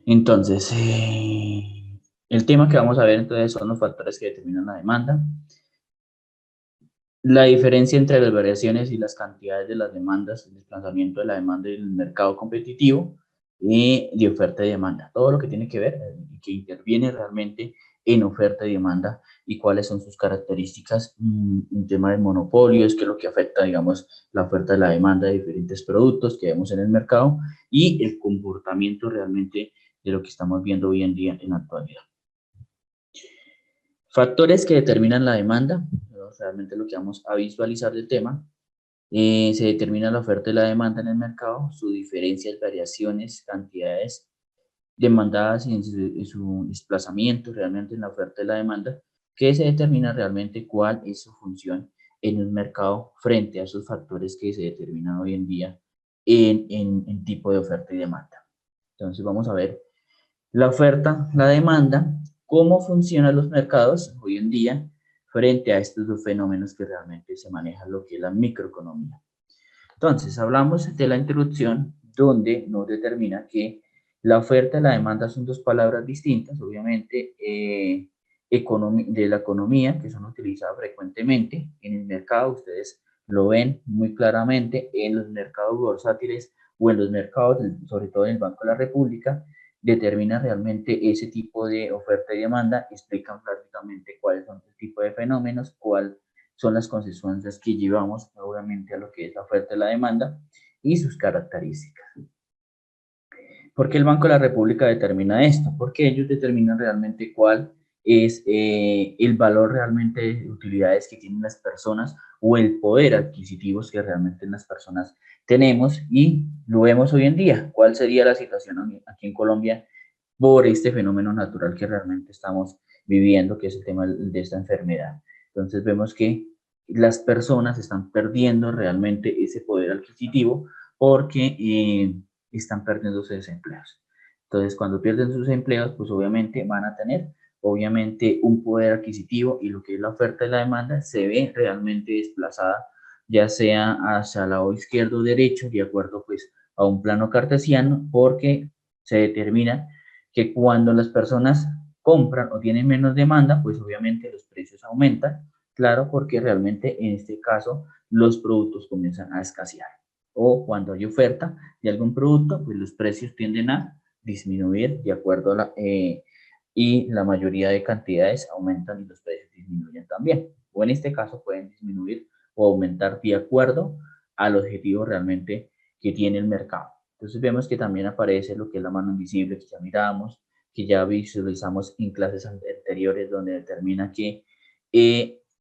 Entonces, el tema que vamos a ver entonces son los factores que determinan la demanda, la diferencia entre las variaciones y las cantidades de las demandas, el desplazamiento de la demanda y el mercado competitivo y de oferta y demanda. Todo lo que tiene que ver y que interviene realmente en oferta y demanda y cuáles son sus características, un tema de monopolios, qué es lo que afecta, digamos, la oferta y la demanda de diferentes productos que vemos en el mercado y el comportamiento realmente de lo que estamos viendo hoy en día en la actualidad. Factores que determinan la demanda, realmente lo que vamos a visualizar del tema, se determina la oferta y la demanda en el mercado, sus diferencias, variaciones, cantidades demandadas y en su desplazamiento realmente en la oferta y la demanda, que se determina realmente cuál es su función en un mercado frente a esos factores que se determinan hoy en día en tipo de oferta y demanda. Entonces vamos a ver la oferta, la demanda, cómo funcionan los mercados hoy en día frente a estos dos fenómenos que realmente se manejan, lo que es la microeconomía. Entonces, hablamos de la introducción donde nos determina que la oferta y la demanda son dos palabras distintas, obviamente, de la economía, que son utilizadas frecuentemente en el mercado. Ustedes lo ven muy claramente en los mercados bursátiles o en los mercados, sobre todo en el Banco de la República, determina realmente ese tipo de oferta y demanda, explican prácticamente cuáles son el tipo de fenómenos, cuál son las consecuencias que llevamos obviamente a lo que es la oferta y la demanda y sus características. ¿Por qué el Banco de la República determina esto? Porque ellos determinan realmente cuál es el valor realmente de utilidades que tienen las personas o el poder adquisitivo que realmente las personas tenemos y lo vemos hoy en día. ¿Cuál sería la situación aquí en Colombia por este fenómeno natural que realmente estamos viviendo, que es el tema de esta enfermedad? Entonces vemos que las personas están perdiendo realmente ese poder adquisitivo porque están perdiendo sus empleos. Entonces, cuando pierden sus empleos, pues obviamente van a tener, obviamente, un poder adquisitivo y lo que es la oferta y la demanda se ve realmente desplazada, ya sea hacia el lado izquierdo o derecho, de acuerdo pues a un plano cartesiano, porque se determina que cuando las personas compran o tienen menos demanda, pues obviamente los precios aumentan, claro, porque realmente en este caso los productos comienzan a escasear. O cuando hay oferta de algún producto, pues los precios tienden a disminuir de acuerdo a y la mayoría de cantidades aumentan y los precios disminuyen también. O en este caso pueden disminuir o aumentar de acuerdo al objetivo realmente que tiene el mercado. Entonces vemos que también aparece lo que es la mano invisible que ya miramos, que ya visualizamos en clases anteriores donde determina que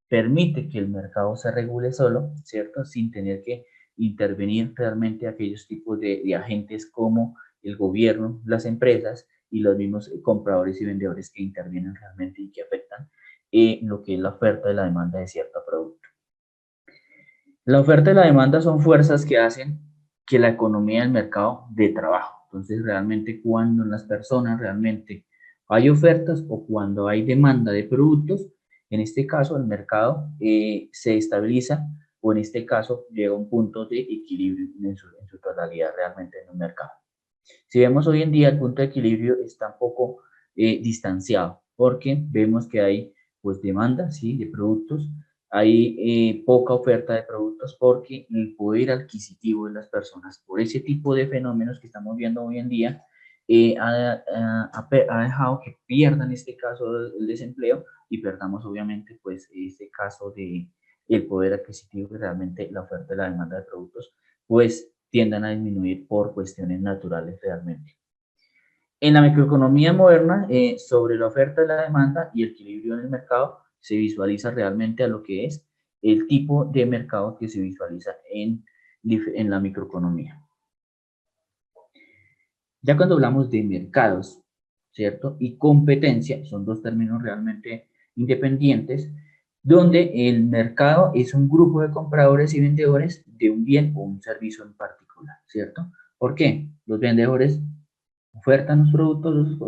permite que el mercado se regule solo, ¿cierto? Sin tener que intervenir realmente aquellos tipos de agentes como el gobierno, las empresas y los mismos compradores y vendedores que intervienen realmente y que afectan lo que es la oferta y la demanda de cierto producto. La oferta y la demanda son fuerzas que hacen que la economía del mercado de trabajo. Entonces, realmente cuando las personas realmente hay ofertas o cuando hay demanda de productos, en este caso el mercado se estabiliza o en este caso llega a un punto de equilibrio en su totalidad realmente en un mercado. Si vemos hoy en día el punto de equilibrio está un poco distanciado porque vemos que hay pues demanda, ¿sí?, de productos, hay poca oferta de productos porque el poder adquisitivo de las personas por ese tipo de fenómenos que estamos viendo hoy en día ha dejado que pierdan en este caso el desempleo y perdamos obviamente pues este caso de el poder adquisitivo que realmente la oferta y la demanda de productos pues tiendan a disminuir por cuestiones naturales realmente. En la microeconomía moderna, sobre la oferta y la demanda y el equilibrio en el mercado, se visualiza realmente a lo que es el tipo de mercado que se visualiza en la microeconomía. Ya cuando hablamos de mercados, ¿cierto? Y competencia, son dos términos realmente independientes, donde el mercado es un grupo de compradores y vendedores de un bien o un servicio en particular, ¿cierto? ¿Por qué? Los vendedores ofertan los productos,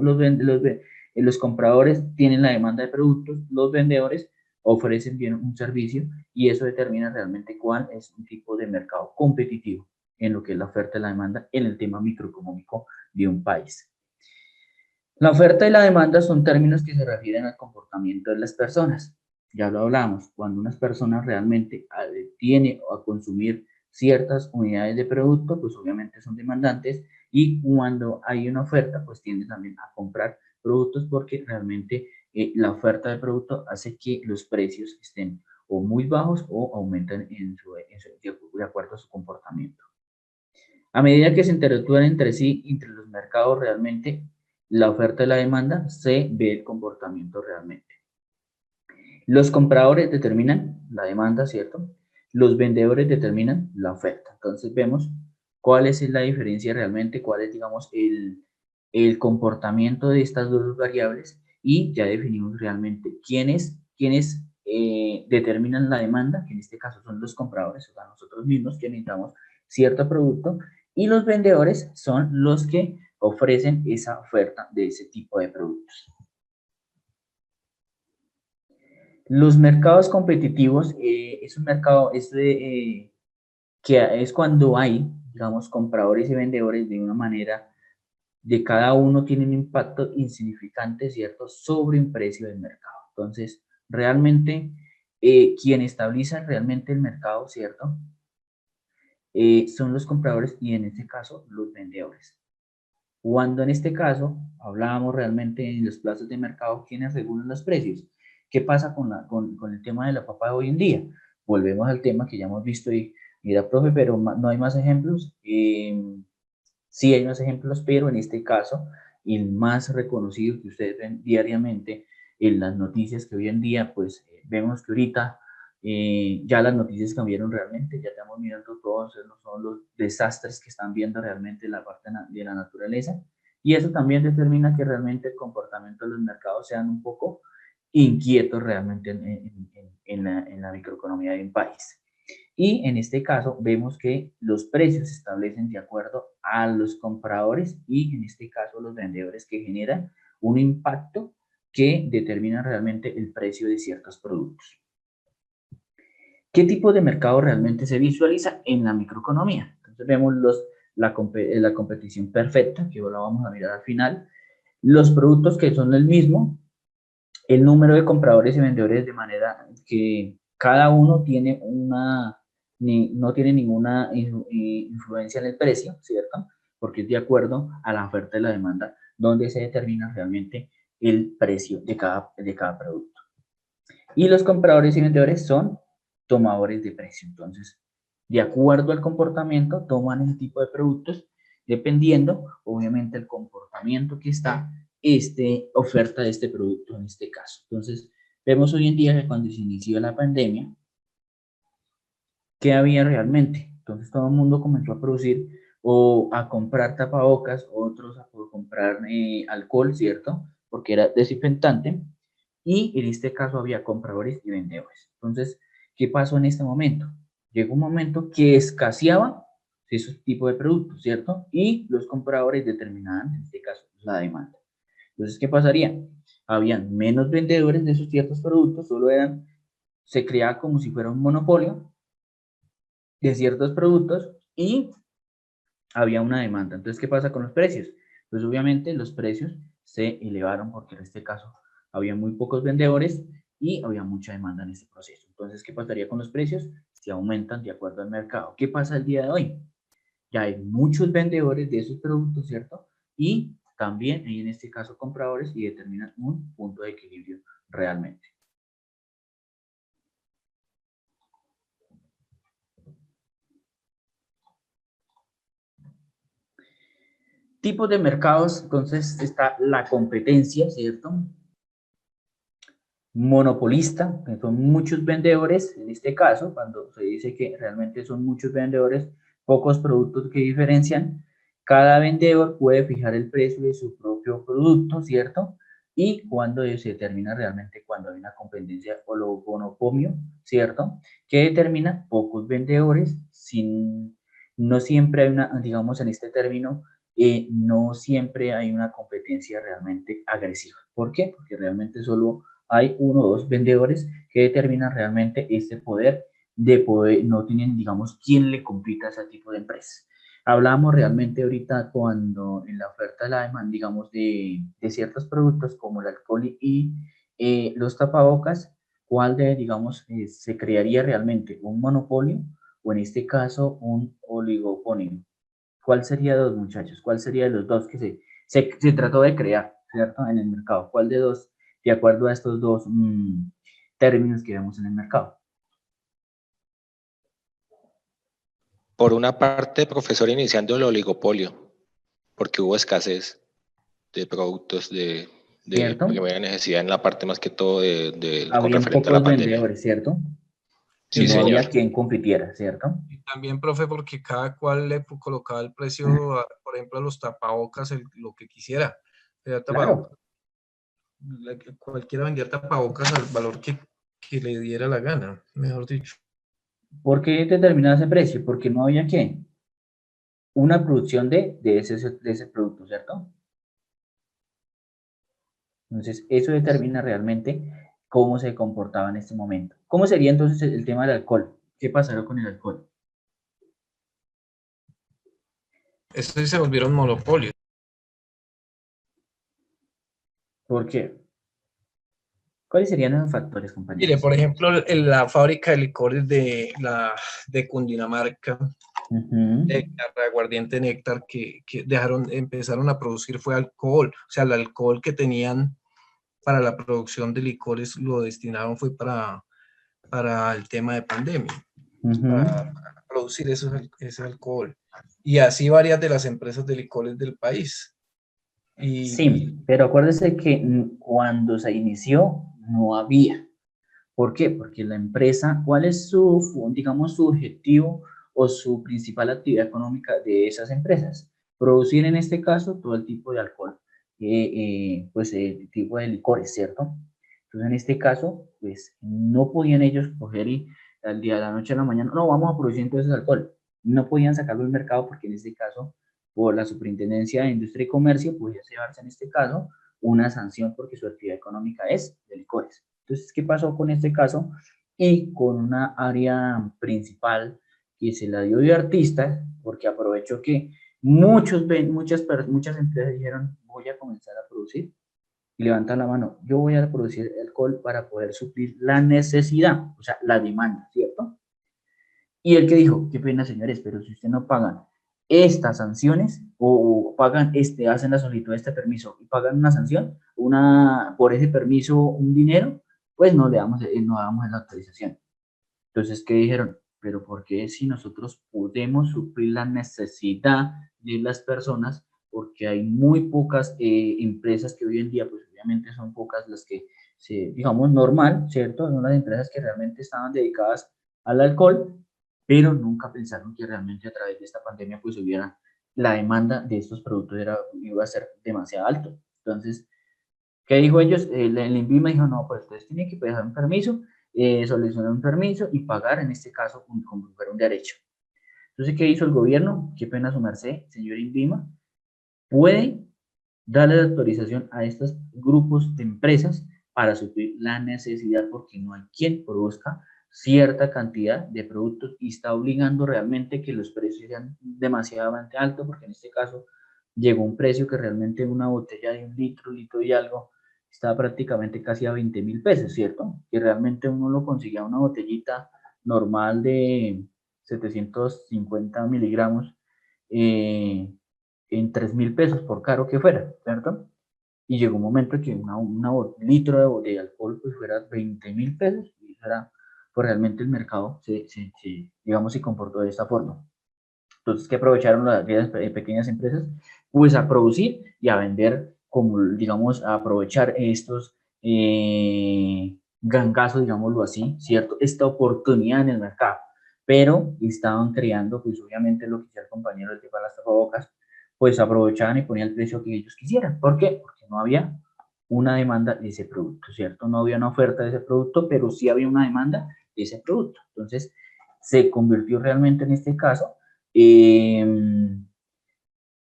los compradores tienen la demanda de productos, los vendedores ofrecen bien un servicio y eso determina realmente cuál es un tipo de mercado competitivo en lo que es la oferta y la demanda en el tema microeconómico de un país. La oferta y la demanda son términos que se refieren al comportamiento de las personas. Ya lo hablamos, cuando unas personas realmente tienen a consumir ciertas unidades de producto, pues obviamente son demandantes, y cuando hay una oferta, pues tienden también a comprar productos porque realmente la oferta de producto hace que los precios estén o muy bajos o aumentan de acuerdo a su comportamiento. A medida que se interactúan entre sí, entre los mercados realmente, la oferta y la demanda, se ve el comportamiento realmente. Los compradores determinan la demanda, ¿cierto? Los vendedores determinan la oferta. Entonces vemos cuál es la diferencia realmente, cuál es, digamos, el comportamiento de estas dos variables, y ya definimos realmente quiénes determinan la demanda, que en este caso son los compradores, o sea, nosotros mismos que necesitamos cierto producto, y los vendedores son los que ofrecen esa oferta de ese tipo de productos. Los mercados competitivos es un mercado que es cuando hay, digamos, compradores y vendedores de una manera, de cada uno tiene un impacto insignificante, ¿cierto?, sobre un precio del mercado. Entonces, realmente, quien estabiliza realmente el mercado, ¿cierto?, son los compradores y en este caso los vendedores. Cuando en este caso hablábamos realmente en los plazos de mercado, ¿quiénes regulan los precios? ¿Qué pasa con el tema de la papa de hoy en día? Volvemos al tema que ya hemos visto y mira, profe, pero no hay más ejemplos. Sí hay más ejemplos, pero en este caso, el más reconocido que ustedes ven diariamente en las noticias, que hoy en día, pues vemos que ahorita ya las noticias cambiaron realmente, ya estamos mirando todos son los desastres que están viendo realmente la parte de la naturaleza, y eso también determina que realmente el comportamiento de los mercados sean un poco inquietos realmente en la microeconomía de un país. Y en este caso vemos que los precios se establecen de acuerdo a los compradores y en este caso los vendedores, que generan un impacto que determina realmente el precio de ciertos productos. ¿Qué tipo de mercado realmente se visualiza en la microeconomía? Entonces vemos la competición perfecta, que ahora vamos a mirar al final, los productos que son el mismo, el número de compradores y vendedores, de manera que cada uno tiene no tiene ninguna influencia en el precio, ¿cierto? Porque es de acuerdo a la oferta y la demanda donde se determina realmente el precio de cada producto. Y los compradores y vendedores son tomadores de precio. Entonces, de acuerdo al comportamiento, toman ese tipo de productos, dependiendo, obviamente, el comportamiento que está oferta de este producto en este caso. Entonces, vemos hoy en día que cuando se inició la pandemia, ¿qué había realmente? Entonces, todo el mundo comenzó a producir o a comprar tapabocas, otros a comprar alcohol, ¿cierto? Porque era desinfectante, y en este caso había compradores y vendedores. Entonces, ¿qué pasó en este momento? Llegó un momento que escaseaba esos tipos de productos, ¿cierto? Y los compradores determinaban, en este caso, la demanda. Entonces, ¿qué pasaría? Habían menos vendedores de esos ciertos productos, se creaba como si fuera un monopolio de ciertos productos y había una demanda. Entonces, ¿qué pasa con los precios? Pues obviamente los precios se elevaron porque en este caso había muy pocos vendedores y había mucha demanda en este proceso. Entonces, ¿qué pasaría con los precios? Se aumentan de acuerdo al mercado. ¿Qué pasa el día de hoy? Ya hay muchos vendedores de esos productos, ¿cierto? Y también hay en este caso compradores y determinan un punto de equilibrio realmente. Tipos de mercados, entonces está la competencia, ¿cierto? Monopolista, que son muchos vendedores, en este caso, cuando se dice que realmente son muchos vendedores, pocos productos que diferencian, cada vendedor puede fijar el precio de su propio producto, ¿cierto? Y cuando se determina realmente cuando hay una competencia o monopolio, ¿cierto? Que determina pocos vendedores, no siempre hay una, digamos en este término, no siempre hay una competencia realmente agresiva. ¿Por qué? Porque realmente solo hay uno o dos vendedores que determinan realmente este poder no tienen, digamos, quién le compita a ese tipo de empresas. Hablábamos realmente ahorita cuando en la oferta de la demanda, digamos, de ciertos productos como el alcohol y los tapabocas, ¿cuál de, digamos, se crearía realmente? ¿Un monopolio o en este caso un oligopolio? ¿Cuál sería de los muchachos? ¿Cuál sería de los dos que se trató de crear, ¿cierto? En el mercado. ¿Cuál de dos, de acuerdo a estos dos términos que vemos en el mercado? Por una parte, profesor, iniciando el oligopolio, porque hubo escasez de productos de ¿Cierto? primera necesidad en la parte más que todo con Habían referente a la pocos pandemia. vendedores, ¿cierto? Y Sí, no señor. había quien compitiera, ¿cierto? Y también, profe, porque cada cual le colocaba el precio, por ejemplo, a los tapabocas, lo que quisiera. Claro, Cualquiera vendía tapabocas al valor que le diera la gana, mejor dicho. ¿por qué determinaba ese precio? Porque no había qué, una producción de ese producto, ¿cierto? Entonces, eso determina realmente cómo se comportaba en este momento. ¿Cómo sería entonces el tema del alcohol? ¿Qué pasará con el alcohol? Eso sí se volvieron monopolios. ¿Por qué? ¿Cuáles serían los factores, Mire, compañeros? por ejemplo, la fábrica de licores de Cundinamarca, Ujú, aguardiente Néctar, que empezaron a producir fue alcohol. O sea, el alcohol que tenían para la producción de licores lo destinaron fue para el tema de pandemia, ujú. para producir ese alcohol. Y así varias de las empresas de licores del país. Y Sí, pero acuérdese que cuando se inició no había. ¿Por qué? Porque la empresa, ¿cuál es digamos, su objetivo o su principal actividad económica de esas empresas? Producir en este caso todo el tipo de alcohol, pues el tipo de licores, ¿cierto? Entonces en este caso, pues no podían ellos coger y al día de la noche a la mañana, no, vamos a producir entonces alcohol. No podían sacarlo al mercado porque en este caso, por la Superintendencia de Industria y Comercio, podía llevarse en este caso una sanción porque su actividad económica es de licores. Entonces, ¿qué pasó con este caso? Y con una área principal que se la dio de artistas, porque aprovechó que muchas empresas dijeron, voy a comenzar a producir, y levantan la mano, yo voy a producir alcohol para poder suplir la necesidad, o sea, la demanda, ¿cierto? Y el que dijo, qué pena señores, pero si usted no pagan estas sanciones o pagan hacen la solicitud de este permiso y pagan una sanción, por ese permiso un dinero, pues no damos la autorización. Entonces, ¿qué dijeron? Pero ¿por qué si nosotros podemos suplir la necesidad de las personas? Porque hay muy pocas empresas que hoy en día, pues obviamente son pocas las que digamos, normal, ¿cierto? Son las empresas que realmente estaban dedicadas al alcohol, pero nunca pensaron que realmente a través de esta pandemia, pues hubiera la demanda de estos productos iba a ser demasiado alto. Entonces, ¿qué dijo ellos? El INVIMA dijo, no, pues ustedes tienen que pedir un permiso, solicitar un permiso y pagar en este caso como si fuera un derecho. Entonces, ¿qué hizo el gobierno? Qué pena su merced, señor INVIMA, puede darle la autorización a estos grupos de empresas para suplir la necesidad porque no hay quien produzca cierta cantidad de productos y está obligando realmente que los precios sean demasiadamente altos porque en este caso llegó un precio que realmente una botella de un litro, litro y algo, estaba prácticamente casi a 20.000 pesos, ¿cierto? Que realmente uno lo conseguía una botellita normal de 750 miligramos en 3.000 pesos, por caro que fuera, ¿cierto? Y llegó un momento que un litro de alcohol pues fuera 20.000 pesos y eso era, pues realmente el mercado digamos, se comportó de esta forma. Entonces, ¿qué aprovecharon las pequeñas empresas? Pues a producir y a vender, como digamos, a aprovechar estos gangazos, digámoslo así, ¿cierto? Esta oportunidad en el mercado. Pero estaban creando, pues obviamente lo que decía el compañero del tipo de las tapabocas, pues aprovechaban y ponían el precio que ellos quisieran. ¿Por qué? Porque no había una demanda de ese producto, ¿cierto? No había una oferta de ese producto, pero sí había una demanda de ese producto. Entonces, se convirtió realmente en este caso eh,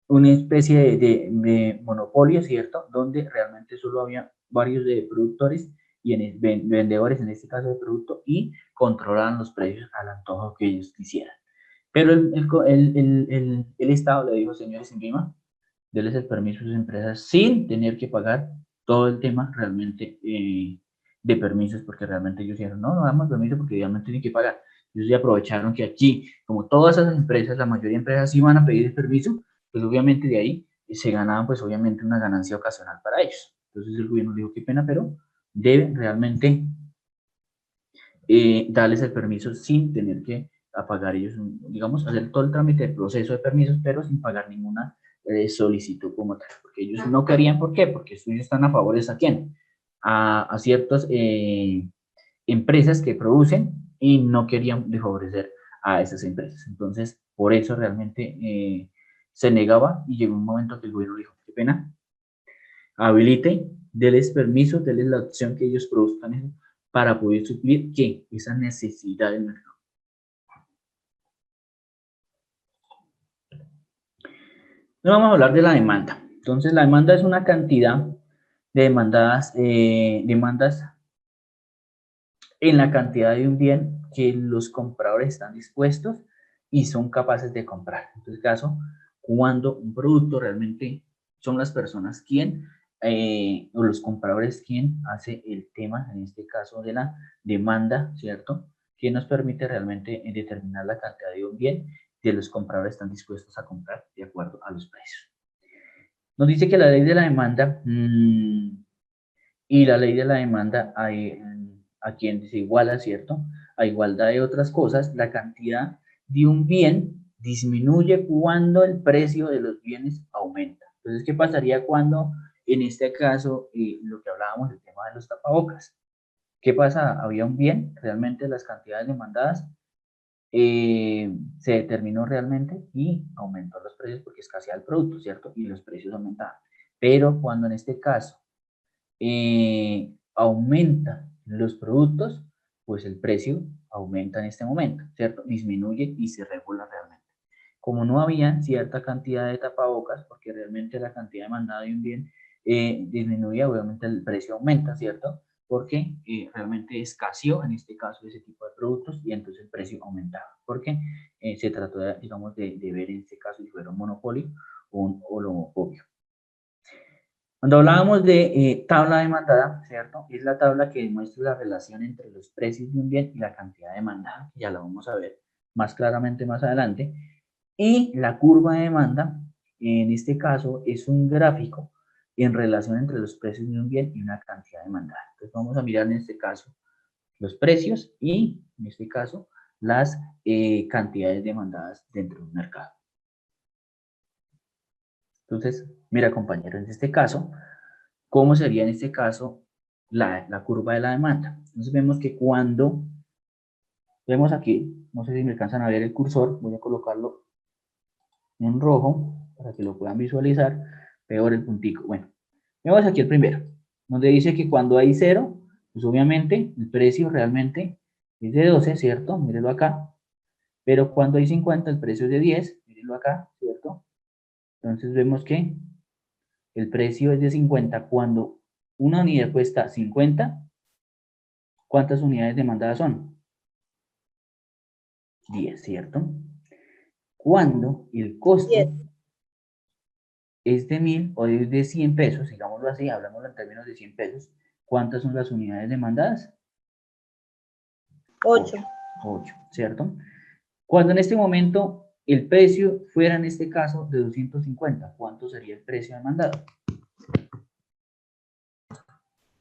una especie de monopolio, ¿cierto? Donde realmente solo había varios de productores y vendedores, en este caso de producto, y controlaban los precios al antojo que ellos quisieran. Pero el Estado le dijo, señores, en Lima, denles el permiso a sus empresas sin tener que pagar todo el tema realmente de permisos, porque realmente ellos dijeron, no, no damos permiso porque realmente tienen que pagar. Ellos ya aprovecharon que aquí, como todas esas empresas, la mayoría de empresas iban a pedir el permiso, pues obviamente de ahí se ganaban pues obviamente una ganancia ocasional para ellos. Entonces el gobierno dijo, qué pena, pero deben realmente darles el permiso sin tener que pagar ellos, digamos, hacer todo el trámite de proceso de permisos, pero sin pagar ninguna solicitud como tal, porque ellos no querían, ¿por qué? Porque ellos están a favor de a quién, a ciertas empresas que producen y no querían favorecer a esas empresas. Entonces, por eso realmente se negaba y llegó un momento que el gobierno dijo, qué pena, habilite, déles permiso, déles la opción que ellos produzcan eso para poder suplir ¿qué? Esa necesidad del mercado. No vamos a hablar de la demanda. Entonces, la demanda es una cantidad de demandas en la cantidad de un bien que los compradores están dispuestos y son capaces de comprar. En este caso, cuando un producto realmente son las personas quien, o los compradores quien hace el tema, en este caso de la demanda, ¿cierto? Que nos permite realmente determinar la cantidad de un bien que los compradores están dispuestos a comprar de acuerdo a los precios. Nos dice que la ley de la demanda y la ley de la demanda a quien se iguala, ¿cierto? A igualdad de otras cosas, la cantidad de un bien disminuye cuando el precio de los bienes aumenta. Entonces, ¿qué pasaría cuando, en este caso, lo que hablábamos del tema de los tapabocas? ¿Qué pasa? Había un bien, realmente las cantidades demandadas se determinó realmente y aumentó los precios porque escaseaba el producto, ¿cierto? Y los precios aumentaban. Pero cuando en este caso aumenta los productos, pues el precio aumenta en este momento, ¿cierto? Disminuye y se regula realmente. Como no había cierta cantidad de tapabocas, porque realmente la cantidad demandada de un bien disminuye, obviamente el precio aumenta, ¿cierto? Porque realmente escaseó en este caso ese tipo de productos y entonces el precio aumentaba, porque se trató, digamos, de ver en este caso si fuera un monopolio o un oligopolio. Cuando hablábamos de tabla demandada, ¿cierto? Es la tabla que demuestra la relación entre los precios de un bien y la cantidad demandada, ya la vamos a ver más claramente más adelante. Y la curva de demanda, en este caso, es un gráfico en relación entre los precios de un bien y una cantidad demandada. Entonces vamos a mirar en este caso los precios y, en este caso, las cantidades demandadas dentro de un mercado. Entonces, mira compañero, en este caso, ¿cómo sería en este caso la curva de la demanda? Entonces vemos que cuando, vemos aquí, no sé si me alcanzan a ver el cursor, voy a colocarlo en rojo para que lo puedan visualizar, peor el puntico. Bueno, vemos aquí el primero, donde dice que cuando hay 0, pues obviamente el precio realmente es de 12, ¿cierto? Mírenlo acá. Pero cuando hay 50, el precio es de 10, mírenlo acá, ¿cierto? Entonces vemos que el precio es de 50 cuando una unidad cuesta 50. ¿Cuántas unidades demandadas son? 10, ¿cierto? Cuando el costo 10. es de 1000 o es de 100 pesos, digámoslo así, hablámoslo en términos de 100 pesos, ¿cuántas son las unidades demandadas? 8. 8, ¿cierto? Cuando en este momento el precio fuera en este caso de 250, ¿cuánto sería el precio demandado?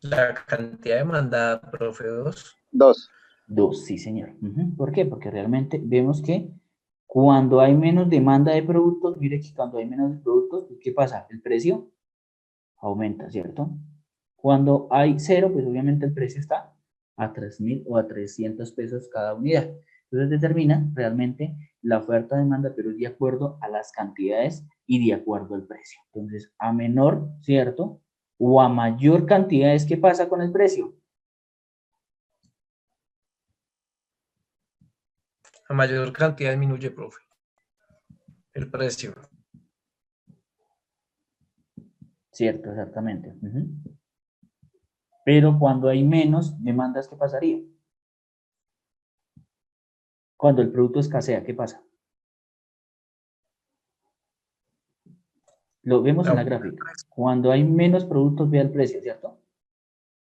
La cantidad demandada, profe, 2. 2. 2, sí señor. ¿Por qué? Porque realmente vemos que cuando hay menos demanda de productos, mire que cuando hay menos productos, ¿qué pasa? El precio aumenta, ¿cierto? Cuando hay 0, pues obviamente el precio está a 3.000 o a 300 pesos cada unidad. Entonces determina realmente la oferta-demanda, pero es de acuerdo a las cantidades y de acuerdo al precio. Entonces, a menor, ¿cierto? O a mayor cantidades, ¿qué pasa con el precio? A mayor cantidad disminuye, profe, el precio. Cierto, exactamente. Pero cuando hay menos demandas, ¿qué pasaría? Cuando el producto escasea, ¿qué pasa? Lo vemos en la Aumenta el gráfica. precio. Cuando hay menos productos, vea el precio, ¿cierto?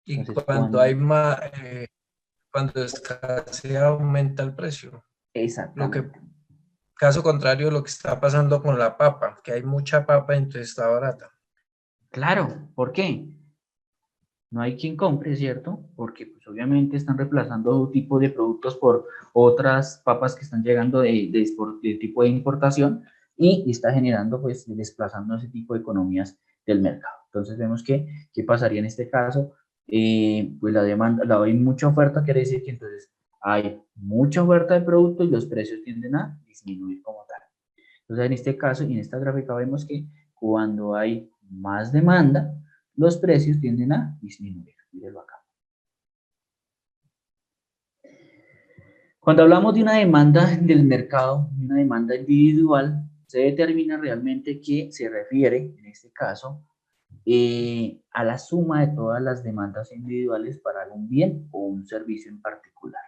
Y Entonces, cuando hay más, cuando escasea, aumenta el precio. Lo que, exactamente. caso contrario, lo que está pasando con la papa, que hay mucha papa, entonces está barata. Claro, ¿por qué? No hay quien compre, ¿cierto? Porque pues obviamente están reemplazando un tipo de productos por otras papas que están llegando de tipo de importación y está generando, pues, desplazando ese tipo de economías del mercado. Entonces vemos que, ¿qué pasaría en este caso? Pues la demanda, hay mucha oferta, quiere decir que entonces hay mucha oferta de producto y los precios tienden a disminuir como tal. Entonces en este caso y en esta gráfica vemos que cuando hay más demanda, los precios tienden a disminuir. Mírenlo acá. Cuando hablamos de una demanda del mercado, de una demanda individual, se determina realmente que se refiere, en este caso, a la suma de todas las demandas individuales para un bien o un servicio en particular.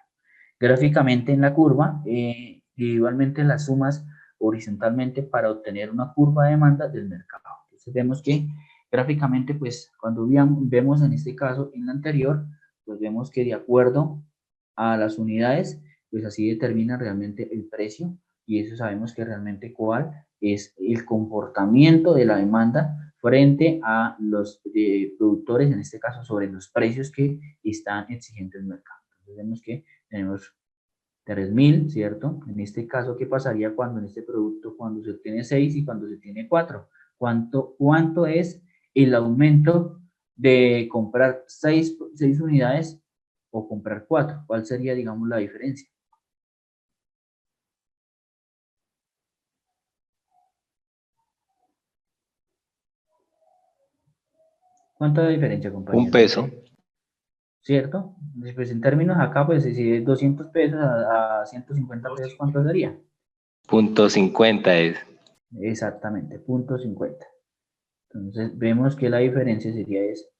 Gráficamente en la curva, individualmente las sumas horizontalmente para obtener una curva de demanda del mercado. Entonces vemos que gráficamente, pues cuando vemos en este caso en la anterior, pues vemos que de acuerdo a las unidades, pues así determina realmente el precio y eso sabemos que realmente cuál es el comportamiento de la demanda frente a los productores, en este caso sobre los precios que están exigiendo el mercado. Entonces vemos que tenemos 3.000, ¿cierto? En este caso, ¿qué pasaría cuando en este producto, cuando se tiene 6 y cuando se tiene 4? ¿Cuánto es el aumento de comprar 6 unidades o comprar 4? ¿Cuál sería, digamos, la diferencia? ¿Cuánta diferencia, Un compañero? peso, ¿Cierto? Pues en términos acá, pues si es 200 pesos a 150 pesos, ¿cuánto sería? .50 es. Exactamente, 0.50. Entonces vemos que la diferencia sería es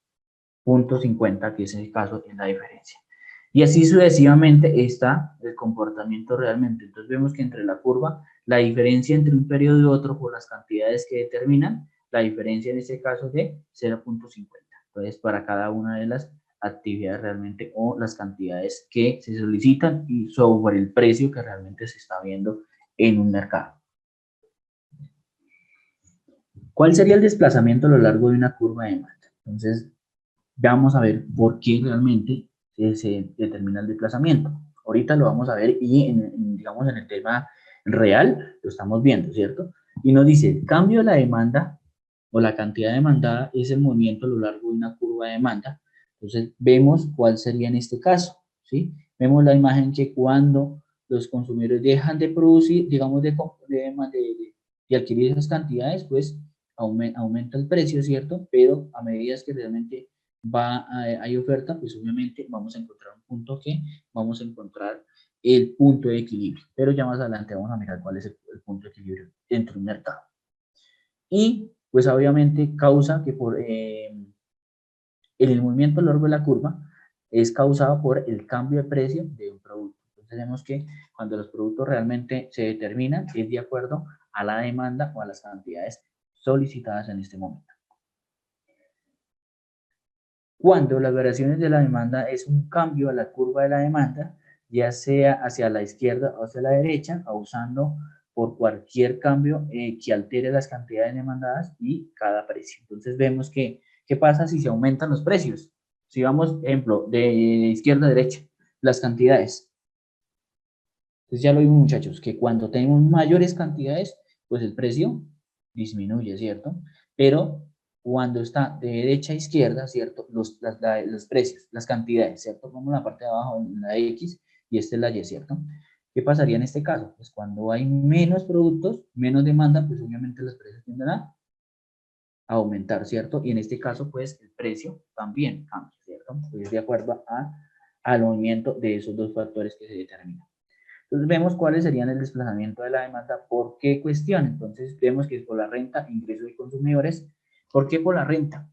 0.50, que es el caso en la diferencia. Y así sucesivamente está el comportamiento realmente. Entonces vemos que entre la curva, la diferencia entre un periodo y otro por las cantidades que determinan, la diferencia en este caso de 0.50. Entonces para cada una de las actividades realmente o las cantidades que se solicitan y sobre el precio que realmente se está viendo en un mercado. ¿Cuál sería el desplazamiento a lo largo de una curva de demanda? Entonces, vamos a ver por qué realmente se determina el desplazamiento. Ahorita lo vamos a ver y, digamos, en el tema real lo estamos viendo, ¿cierto? Y nos dice, el cambio de la demanda o la cantidad demandada es el movimiento a lo largo de una curva de demanda. Entonces, vemos cuál sería en este caso, ¿sí? Vemos la imagen que cuando los consumidores dejan de producir, digamos, de adquirir esas cantidades, pues aumenta el precio, ¿cierto? Pero a medida que realmente hay oferta, pues obviamente vamos a encontrar un punto que vamos a encontrar el punto de equilibrio. Pero ya más adelante vamos a mirar cuál es el punto de equilibrio dentro de un mercado. Y pues obviamente causa que por el movimiento a lo largo de la curva es causado por el cambio de precio de un producto. Entonces vemos que cuando los productos realmente se determinan es de acuerdo a la demanda o a las cantidades solicitadas en este momento. Cuando las variaciones de la demanda es un cambio a la curva de la demanda, ya sea hacia la izquierda o hacia la derecha, causando por cualquier cambio que altere las cantidades demandadas y cada precio. Entonces vemos que, ¿qué pasa si se aumentan los precios? Si vamos, ejemplo, de izquierda a derecha, las cantidades. Entonces ya lo vimos, muchachos, que cuando tenemos mayores cantidades, pues el precio disminuye, ¿cierto? Pero cuando está de derecha a izquierda, ¿cierto? Los precios, las cantidades, ¿cierto? Como la parte de abajo, en la X, y esta es la Y, ¿cierto? ¿Qué pasaría en este caso? Pues cuando hay menos productos, menos demanda, pues obviamente los precios tienden a aumentar, ¿cierto? Y en este caso, pues el precio también cambia, ¿cierto? Pues de acuerdo al movimiento de esos dos factores que se determinan. Entonces vemos cuáles serían el desplazamiento de la demanda, por qué cuestión. Entonces vemos que es por la renta, ingresos de consumidores. ¿Por qué por la renta?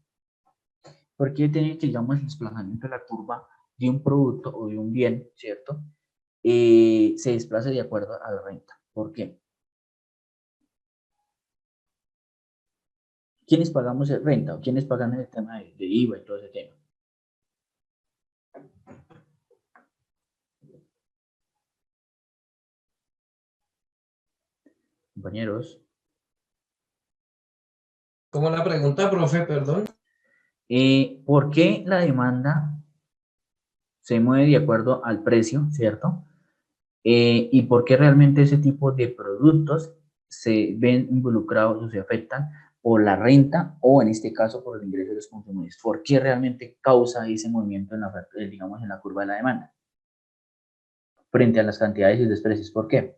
Porque tiene que, digamos, el desplazamiento de la curva de un producto o de un bien, ¿cierto? Se desplaza de acuerdo a la renta. ¿Por qué? ¿quiénes pagamos el renta o quiénes pagan el tema de IVA y todo ese tema? Compañeros. ¿Cómo la pregunta, profe? Perdón. ¿Por qué la demanda se mueve de acuerdo al precio, cierto? Y por qué realmente ese tipo de productos se ven involucrados o se afectan por la renta o en este caso por el ingreso de los consumidores. ¿Por qué realmente causa ese movimiento en la, digamos, en la curva de la demanda? Frente a las cantidades y los precios, ¿por qué?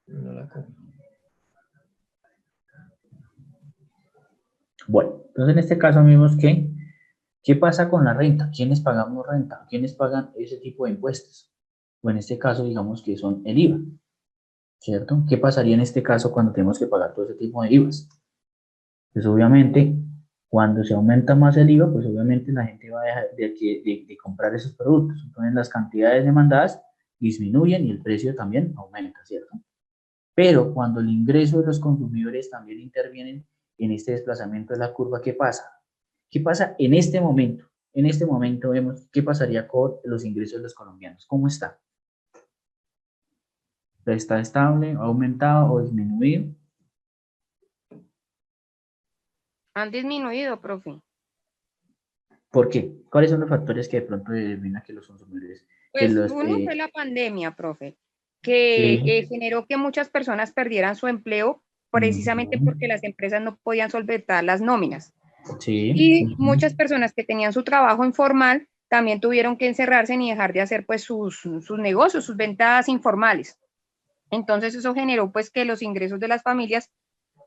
No la compro. Bueno, entonces en este caso vemos que, ¿qué pasa con la renta? ¿Quiénes pagamos renta? ¿Quiénes pagan ese tipo de impuestos? O en este caso, digamos que son el IVA, ¿cierto? ¿Qué pasaría en este caso cuando tenemos que pagar todo ese tipo de IVAs? Pues obviamente, cuando se aumenta más el IVA, pues obviamente la gente va a dejar de comprar esos productos. Entonces las cantidades demandadas disminuyen y el precio también aumenta, ¿cierto? Pero cuando el ingreso de los consumidores también intervienen en este desplazamiento de la curva, ¿qué pasa? ¿Qué pasa en este momento? En este momento vemos qué pasaría con los ingresos de los colombianos. ¿Cómo está? ¿Está estable, ha aumentado o disminuido? Han disminuido, profe. ¿Por qué? ¿Cuáles son los factores que de pronto determinan que los consumidores, que Pues los... uno fue la pandemia, profe, que sí, generó que muchas personas perdieran su empleo precisamente porque las empresas no podían solventar las nóminas. sí, Y muchas personas que tenían su trabajo informal también tuvieron que encerrarse y dejar de hacer pues sus negocios, sus ventas informales. Entonces eso generó pues que los ingresos de las familias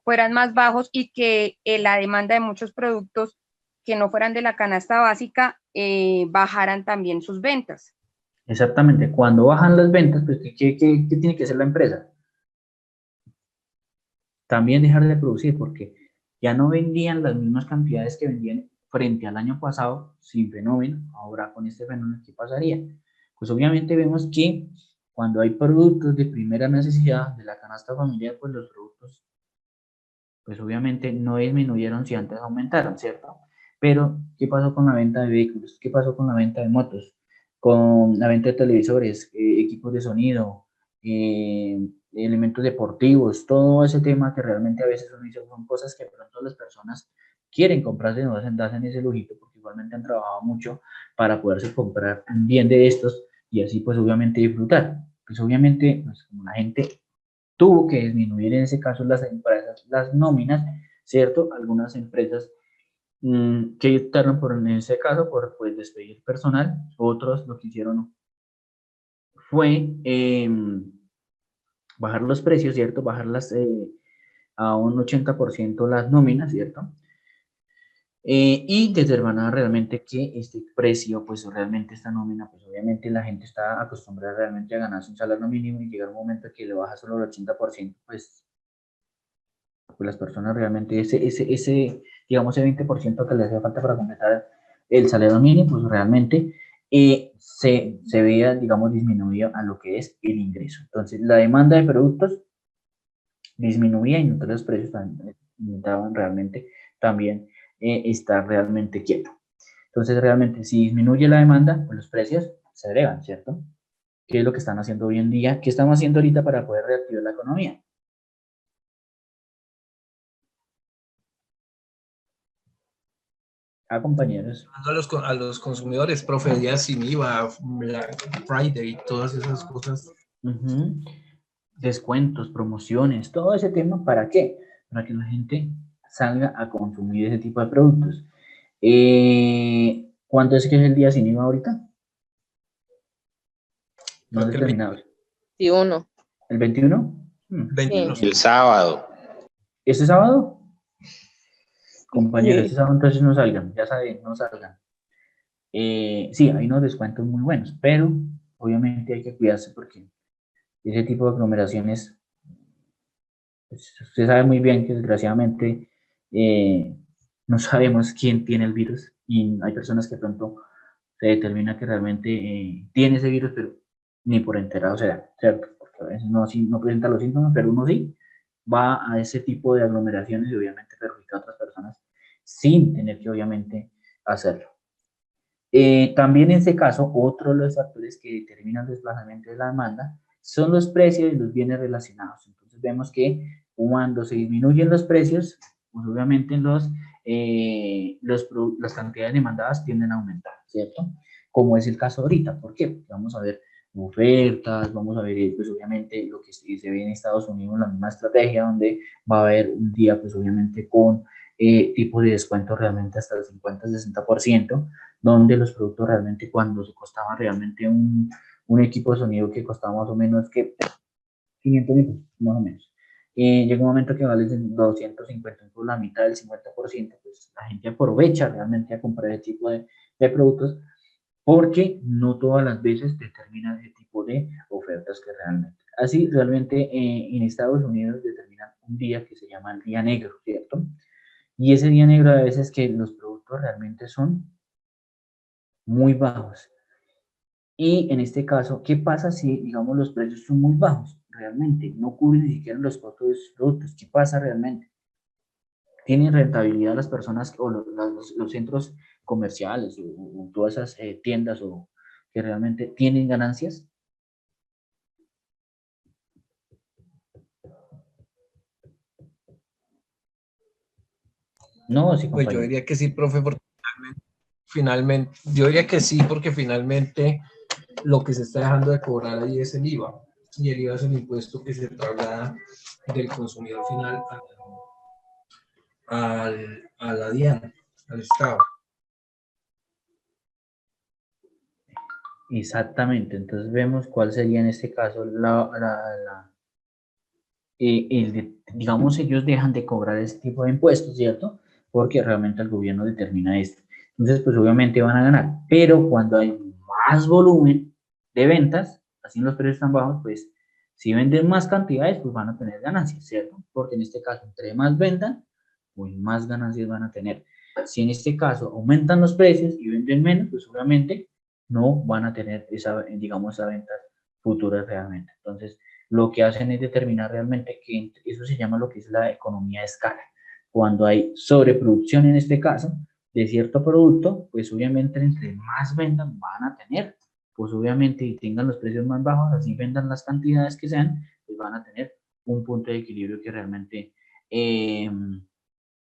fueran más bajos y que la demanda de muchos productos que no fueran de la canasta básica bajaran también sus ventas. exactamente. Cuando bajan las ventas, pues ¿qué tiene que hacer la empresa? También dejar de producir, porque ya no vendían las mismas cantidades que vendían frente al año pasado sin fenómeno. Ahora con este fenómeno, ¿qué pasaría? Pues obviamente vemos que cuando hay productos de primera necesidad de la canasta familiar, pues los productos, pues obviamente no disminuyeron si antes aumentaron, ¿cierto? Pero, ¿qué pasó con la venta de vehículos? ¿Qué pasó con la venta de motos? Con la venta de televisores, equipos de sonido, elementos deportivos, todo ese tema que realmente a veces uno dice, son cosas que de pronto las personas quieren comprarse, no hacen en ese lujito, porque igualmente han trabajado mucho para poderse comprar un bien de estos y así pues obviamente disfrutar. Pues obviamente, pues como la gente tuvo que disminuir en ese caso las empresas, las nóminas, ¿cierto? Algunas empresas que optaron por, en ese caso, por pues, despedir personal, otros lo que hicieron fue bajar los precios, ¿cierto? Bajarlas a un 80% las nóminas, ¿cierto? Y determinar realmente que este precio, pues realmente esta nómina, pues obviamente la gente está acostumbrada realmente a ganarse un salario mínimo y llega un momento que le baja solo el 80%, pues las personas realmente, digamos, ese 20% que les hace falta para completar el salario mínimo, pues realmente se veía, digamos, disminuido a lo que es el ingreso. Entonces, la demanda de productos disminuía y entonces los precios también intentaban realmente también estar realmente quietos. Entonces, realmente, si disminuye la demanda, pues los precios se elevan, ¿cierto? ¿Qué es lo que están haciendo hoy en día? ¿Qué estamos haciendo ahorita para poder reactivar la economía? Compañeros. A los consumidores, profe, días sin IVA, Black Friday, todas esas cosas. Descuentos, promociones, todo ese tema, ¿para qué? Para que la gente salga a consumir ese tipo de productos. ¿Cuánto es que es el día sin IVA ahorita? No determinado. 21. ¿El 21? 21. Sí. El sábado. ¿Este sábado? Compañeros, Sí. este sábado entonces no salgan, ya saben, no salgan. Sí, hay unos descuentos muy buenos, pero obviamente hay que cuidarse porque ese tipo de aglomeraciones, pues, usted sabe muy bien que desgraciadamente no sabemos quién tiene el virus y hay personas que pronto se determina que realmente tiene ese virus, pero ni por enterado será, ¿cierto? Porque a veces no, sí, no presenta los síntomas, pero uno sí va a ese tipo de aglomeraciones y obviamente perjudica a otras personas sin tener que obviamente hacerlo. También en este caso, otro de los factores que determinan el desplazamiento de la demanda son los precios y los bienes relacionados. Entonces vemos que cuando se disminuyen los precios, pues obviamente las cantidades demandadas tienden a aumentar, ¿cierto? Como es el caso ahorita. ¿Por qué? Porque vamos a ver ofertas, vamos a ver, pues obviamente lo que se ve en Estados Unidos, la misma estrategia, donde va a haber un día, pues obviamente con tipos de descuento realmente hasta el 50-60%, donde los productos realmente cuando se costaba realmente un equipo de sonido que costaba más o menos que 500.000, más o menos. Llega un momento que vale 250 por la mitad del 50%, pues la gente aprovecha realmente a comprar ese tipo de productos porque no todas las veces determinan ese tipo de ofertas que realmente. Así, realmente en Estados Unidos determinan un día que se llama el día negro, ¿cierto? Y ese día negro a veces que los productos realmente son muy bajos. Y en este caso, ¿qué pasa si, digamos, los precios son muy bajos? Realmente no cubren ni siquiera los costos de sus productos. ¿Qué pasa realmente? ¿Tienen rentabilidad las personas o los centros comerciales o todas esas tiendas o que realmente tienen ganancias? No, sí, Pues yo compañero. diría que sí, profe, porque finalmente, yo diría que sí, porque finalmente lo que se está dejando de cobrar ahí es el IVA. Y el IVA es el impuesto que se traslada del consumidor final a la DIAN, al Estado. Exactamente. Entonces vemos cuál sería en este caso digamos, ellos dejan de cobrar ese tipo de impuestos, ¿cierto? Porque realmente el gobierno determina esto. Entonces, pues obviamente van a ganar. Pero cuando hay más volumen de ventas, así los precios están bajos, pues si venden más cantidades, pues van a tener ganancias, ¿cierto? Porque en este caso, entre más vendan, pues más ganancias van a tener. Si en este caso aumentan los precios y venden menos, pues obviamente no van a tener esa, digamos, esa venta futura realmente. Entonces, lo que hacen es determinar realmente que eso se llama lo que es la economía de escala. Cuando hay sobreproducción en este caso de cierto producto, pues obviamente entre más vendan van a tener, pues obviamente y tengan los precios más bajos, así vendan las cantidades que sean, pues van a tener un punto de equilibrio que realmente,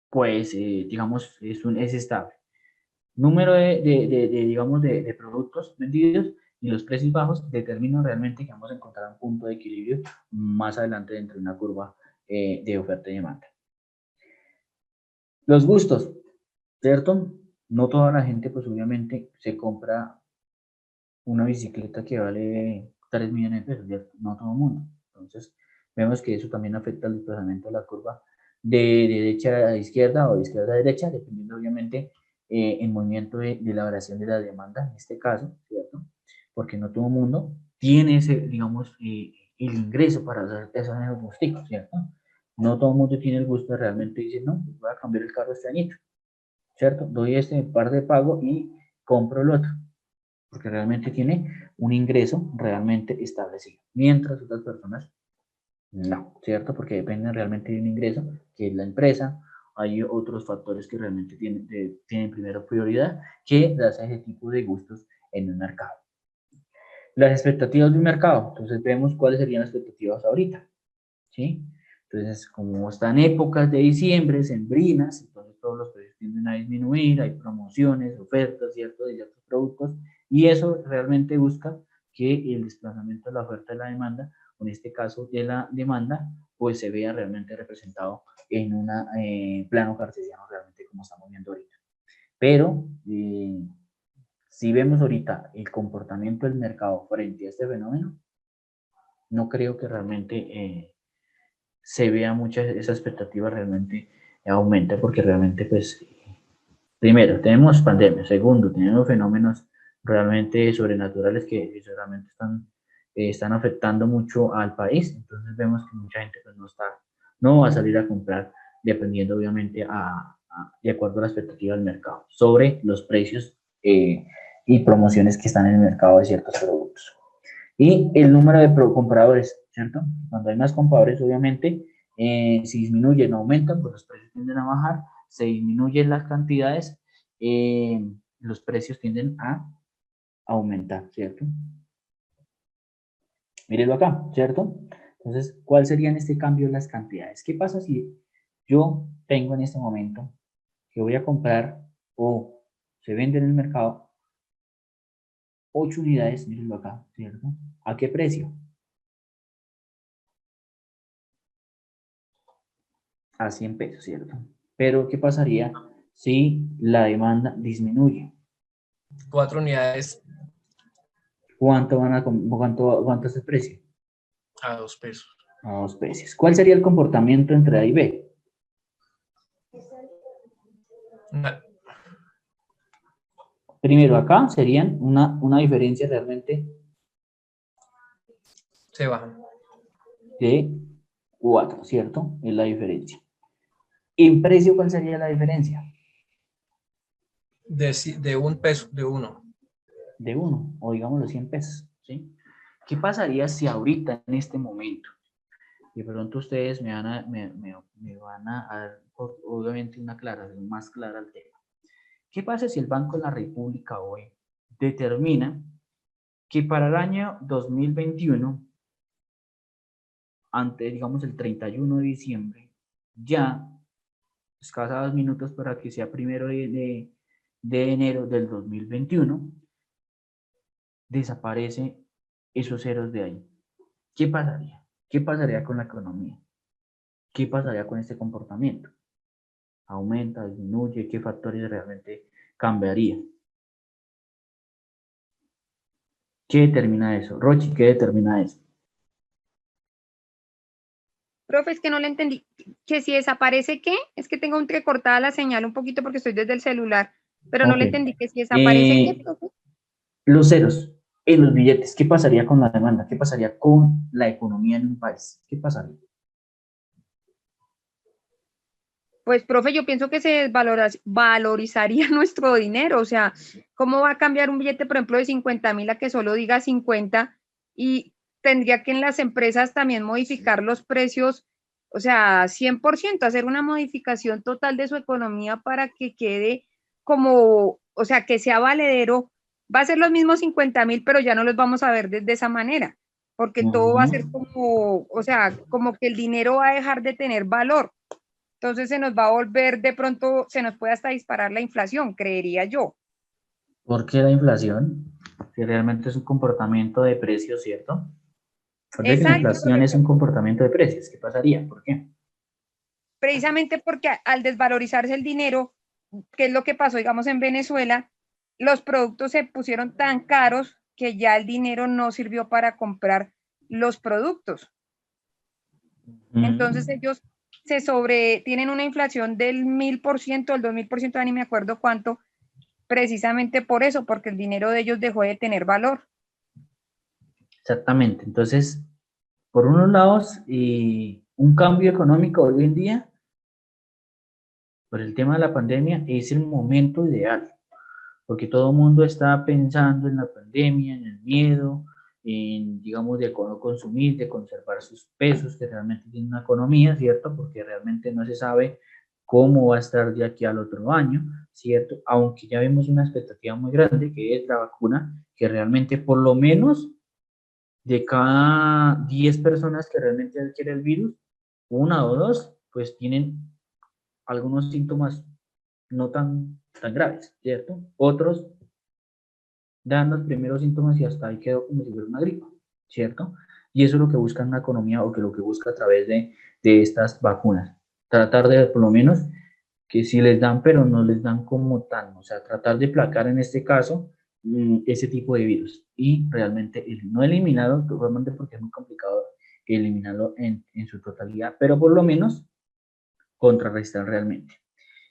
digamos, es estable. Número digamos, de productos vendidos y los precios bajos determinan realmente que vamos a encontrar un punto de equilibrio más adelante dentro de una curva de oferta y demanda. Los gustos, ¿cierto? No toda la gente, pues obviamente, se compra una bicicleta que vale 3 millones de pesos, ¿cierto? No todo el mundo. Entonces, vemos que eso también afecta el desplazamiento de la curva de derecha a izquierda o de izquierda a derecha, dependiendo obviamente el movimiento de la variación de la demanda, en este caso, ¿cierto? Porque no todo el mundo tiene ese, digamos, el ingreso para hacer esos gusticos, ¿cierto? No todo el mundo tiene el gusto de realmente decir, no, pues voy a cambiar el carro este añito, ¿cierto? Doy este par de pago y compro el otro, porque realmente tiene un ingreso realmente establecido, mientras otras personas no, ¿cierto? Porque dependen realmente de un ingreso, que es la empresa. Hay otros factores que realmente tienen primero prioridad que darse ese tipo de gustos en el mercado. Las expectativas del mercado. Entonces vemos cuáles serían las expectativas ahorita, ¿sí? Entonces, como están épocas de diciembre, sembrinas, entonces todos los precios tienden a disminuir, hay promociones, ofertas, ¿cierto? De ciertos productos, y eso realmente busca que el desplazamiento de la oferta y la demanda, o en este caso de la demanda, pues se vea realmente representado en un plano cartesiano realmente como estamos viendo ahorita. Pero, si vemos ahorita el comportamiento del mercado frente a este fenómeno, no creo que realmente se vea mucha esa expectativa realmente aumenta porque realmente pues primero tenemos pandemia, segundo tenemos fenómenos realmente sobrenaturales que realmente están afectando mucho al país, entonces vemos que mucha gente pues no va a salir a comprar dependiendo obviamente de acuerdo a la expectativa del mercado sobre los precios y promociones que están en el mercado de ciertos productos. Y el número de compradores, ¿cierto? Cuando hay más compradores, obviamente, si disminuyen o aumentan, pues los precios tienden a bajar, se disminuyen las cantidades, los precios tienden a aumentar, ¿cierto? Mírenlo acá, ¿cierto? Entonces, ¿cuál sería en este cambio las cantidades? ¿Qué pasa si yo tengo en este momento que voy a comprar o se vende en el mercado 8 unidades, mírenlo acá, ¿cierto? ¿A qué precio? A 100 pesos, ¿cierto? Pero, ¿qué pasaría si la demanda disminuye? 4 unidades ¿Cuánto es el precio? a 2 pesos. A 2 pesos. ¿Cuál sería el comportamiento entre A y B? Primero, acá serían una diferencia realmente Se bajan. de 4, ¿cierto? Es la diferencia. ¿En precio cuál sería la diferencia? De 1 peso, de 1. De 1, o digámoslo 100 pesos, ¿sí? ¿Qué pasaría si ahorita, en este momento, de pronto ustedes me van a dar, obviamente, una aclaración más clara al tema? ¿Qué pasa si el Banco de la República hoy determina que para el año 2021, antes, digamos, el 31 de diciembre, ya, escasos minutos para que sea primero de enero del 2021, desaparece esos ceros de ahí? ¿Qué pasaría? ¿Qué pasaría con la economía? ¿Qué pasaría con este comportamiento? ¿Aumenta, disminuye? ¿Qué factores realmente cambiaría? ¿Qué determina eso? Rochi, ¿qué determina eso? Profe, es que no le entendí. ¿Que si desaparece qué? Es que tengo entrecortada la señal un poquito porque estoy desde el celular, pero no le Ok. entendí que si desaparece qué, profe. Los ceros en los billetes, ¿qué pasaría con la demanda? ¿Qué pasaría con la economía en un país? ¿Qué pasaría? Pues, profe, yo pienso que se valorizaría nuestro dinero. O sea, ¿cómo va a cambiar un billete, por ejemplo, de 50.000 a que solo diga 50? Y tendría que en las empresas también modificar los precios, o sea, 100%, hacer una modificación total de su economía para que quede como, o sea, que sea valedero. Va a ser los mismos 50.000, pero ya no los vamos a ver de esa manera, porque todo va a ser como, o sea, como que el dinero va a dejar de tener valor. Entonces se nos va a volver, de pronto se nos puede hasta disparar la inflación, creería yo. ¿Por qué la inflación? Que realmente es un comportamiento de precios, ¿cierto? Recuerde que la Exacto, inflación es un comportamiento de precios. ¿Qué pasaría? ¿Por qué? precisamente porque al desvalorizarse el dinero, ¿qué es lo que pasó, digamos, en Venezuela? Los productos se pusieron tan caros que ya el dinero no sirvió para comprar los productos. Entonces ellos tienen una inflación del 1.000%, del 2.000%, ni me acuerdo cuánto, precisamente por eso, porque el dinero de ellos dejó de tener valor. Exactamente. Entonces, por unos lados, un cambio económico hoy en día, por el tema de la pandemia, es el momento ideal, porque todo el mundo está pensando en la pandemia, en el miedo, en, digamos, de no consumir, de conservar sus pesos, que realmente tienen una economía, ¿cierto? Porque realmente no se sabe cómo va a estar de aquí al otro año, ¿cierto? Aunque ya vemos una expectativa muy grande, que es la vacuna, que realmente por lo menos de cada 10 personas que realmente adquieren el virus, una o dos, pues tienen algunos síntomas no tan graves, ¿cierto? Otros dan los primeros síntomas y hasta ahí quedó como si fuera una gripa, ¿cierto? Y eso es lo que busca una economía o que lo que busca a través de estas vacunas. Tratar de, por lo menos, que sí les dan, pero no les dan como tan, o sea, tratar de placar en este caso ese tipo de virus y realmente no eliminarlo, realmente porque es muy complicado eliminarlo en su totalidad, pero por lo menos contrarrestar realmente.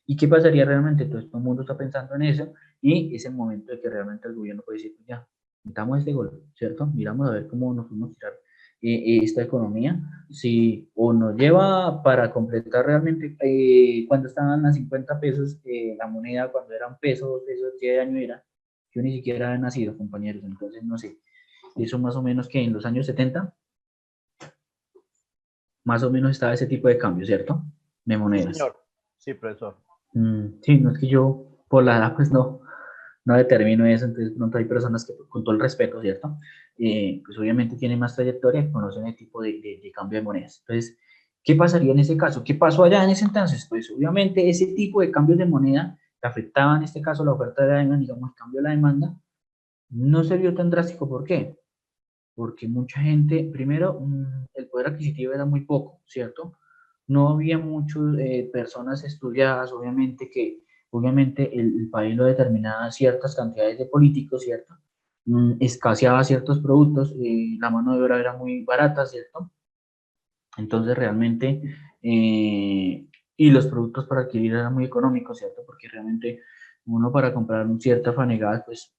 ¿Y qué pasaría realmente? Todo el mundo está pensando en eso y es el momento de que realmente el gobierno puede decir, pues ya, metamos este gol, ¿cierto? Miramos a ver cómo nos podemos tirar esta economía, si o nos lleva para completar realmente cuando estaban a 50 pesos la moneda, cuando eran pesos, 10 años era, yo ni siquiera he nacido, compañeros, entonces no sé. Eso más o menos que en los años 70, más o menos estaba ese tipo de cambio, ¿cierto? De Sí, monedas. señor. Sí, profesor. Sí, no es que yo por la edad pues no determino eso, entonces pronto hay personas que con todo el respeto, ¿cierto? Pues obviamente tienen más trayectoria y conocen el tipo de cambio de monedas. Entonces, ¿qué pasaría en ese caso? ¿Qué pasó allá en ese entonces? Pues obviamente ese tipo de cambios de moneda que afectaba en este caso la oferta de la demanda, digamos, el cambio de la demanda, no se vio tan drástico. ¿Por qué? Porque mucha gente, primero, el poder adquisitivo era muy poco, ¿cierto? No había muchas personas estudiadas, obviamente el país lo determinaba ciertas cantidades de políticos, ¿cierto? Escaseaba ciertos productos, la mano de obra era muy barata, ¿cierto? Entonces realmente, y los productos para adquirir eran muy económicos, ¿cierto? Porque realmente uno para comprar un cierta fanegada, pues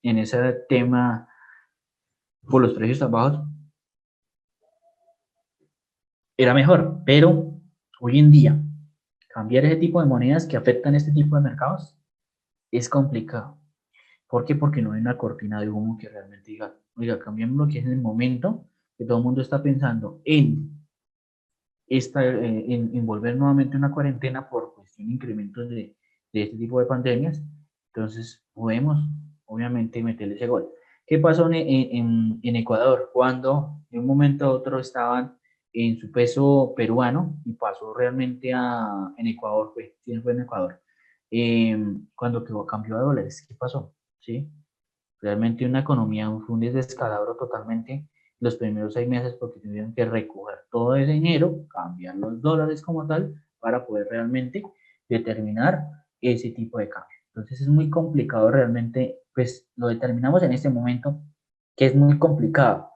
en ese tema, por los precios tan bajos, era mejor, pero hoy en día cambiar ese tipo de monedas que afectan este tipo de mercados es complicado. ¿Por qué? Porque no hay una cortina de humo que realmente diga, oiga, cambiemos lo que es en el momento que todo el mundo está pensando en volver nuevamente una cuarentena por cuestión de incrementos de este tipo de pandemias. Entonces podemos obviamente meterle ese gol. ¿Qué pasó en Ecuador? Cuando de un momento a otro estaban en su peso peruano y pasó realmente en Ecuador, fue en Ecuador, cuando cambió a dólares. ¿Qué pasó? ¿Sí? Realmente una economía fue un descalabro totalmente los primeros 6 meses porque tuvieron que recoger todo ese dinero, cambiar los dólares como tal, para poder realmente determinar ese tipo de cambio. Entonces es muy complicado realmente, pues lo determinamos en este momento, que es muy complicado.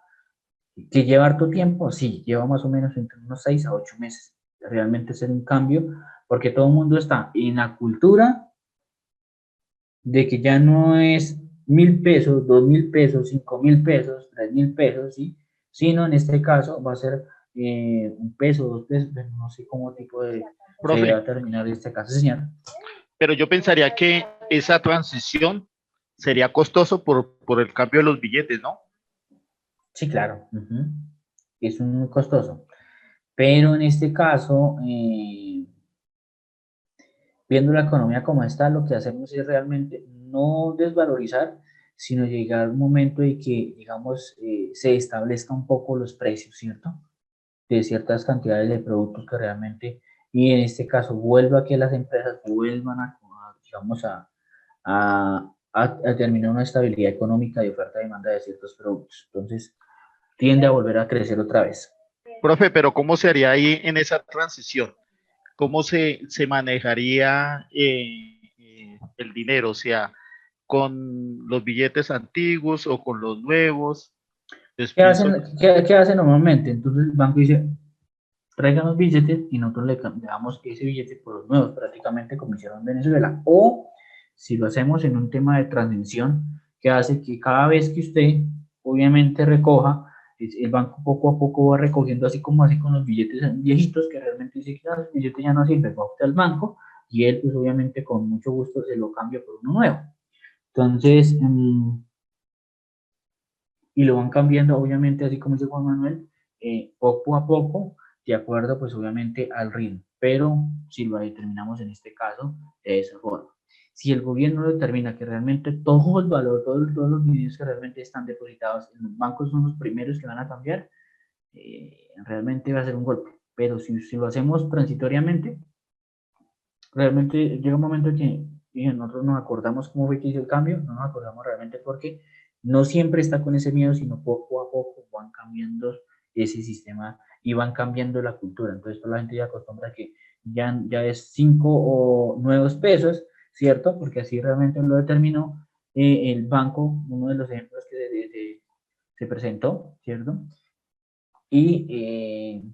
¿Que lleva harto tiempo? Sí, lleva más o menos entre unos 6 a 8 meses. Realmente hacer un cambio, porque todo el mundo está en la cultura de que ya no es 1.000 pesos, 2.000 pesos, 5.000 pesos, 3.000 pesos, ¿sí? Sino en este caso va a ser 1 peso, 2 pesos, no sé cómo tipo de se va Profe, a terminar este caso, señor. pero yo pensaría que esa transición sería costoso por el cambio de los billetes, ¿no? Sí, claro, es muy costoso, pero en este caso, viendo la economía como está, lo que hacemos es realmente no desvalorizar, sino llegar a un momento de que, digamos, se establezca un poco los precios, ¿cierto? De ciertas cantidades de productos que realmente, y en este caso, vuelva a que las empresas vuelvan digamos, a terminar una estabilidad económica de oferta y demanda de ciertos productos. Entonces, tiende a volver a crecer otra vez. Profe, pero ¿cómo se haría ahí en esa transición? ¿Cómo se manejaría el dinero? O sea, ¿con los billetes antiguos o con los nuevos? Pues ¿Qué pienso, hacen, qué hacen normalmente? Entonces, el banco dice, traigan los billetes y nosotros le damos ese billete por los nuevos, prácticamente como hicieron en Venezuela. O si lo hacemos en un tema de transmisión, que hace que cada vez que usted obviamente recoja, el banco poco a poco va recogiendo, así como así con los billetes viejitos, que realmente dice que el billete ya no sirve, va usted al banco y él pues obviamente con mucho gusto se lo cambia por uno nuevo. Entonces, y lo van cambiando, obviamente, así como dice Juan Manuel, poco a poco, de acuerdo, pues obviamente al ritmo, pero si lo determinamos en este caso de esa forma. Si el gobierno determina que realmente todo el valor, todos los dineros que realmente están depositados en los bancos son los primeros que van a cambiar, realmente va a ser un golpe. Pero si lo hacemos transitoriamente, realmente llega un momento en que nosotros nos acordamos cómo fue que hizo el cambio, no nos acordamos realmente porque no siempre está con ese miedo, sino poco a poco van cambiando ese sistema y van cambiando la cultura. Entonces, toda la gente ya acostumbra que ya es 5 o nuevos pesos, ¿cierto? Porque así realmente lo determinó el banco, uno de los ejemplos que se presentó, ¿cierto? Y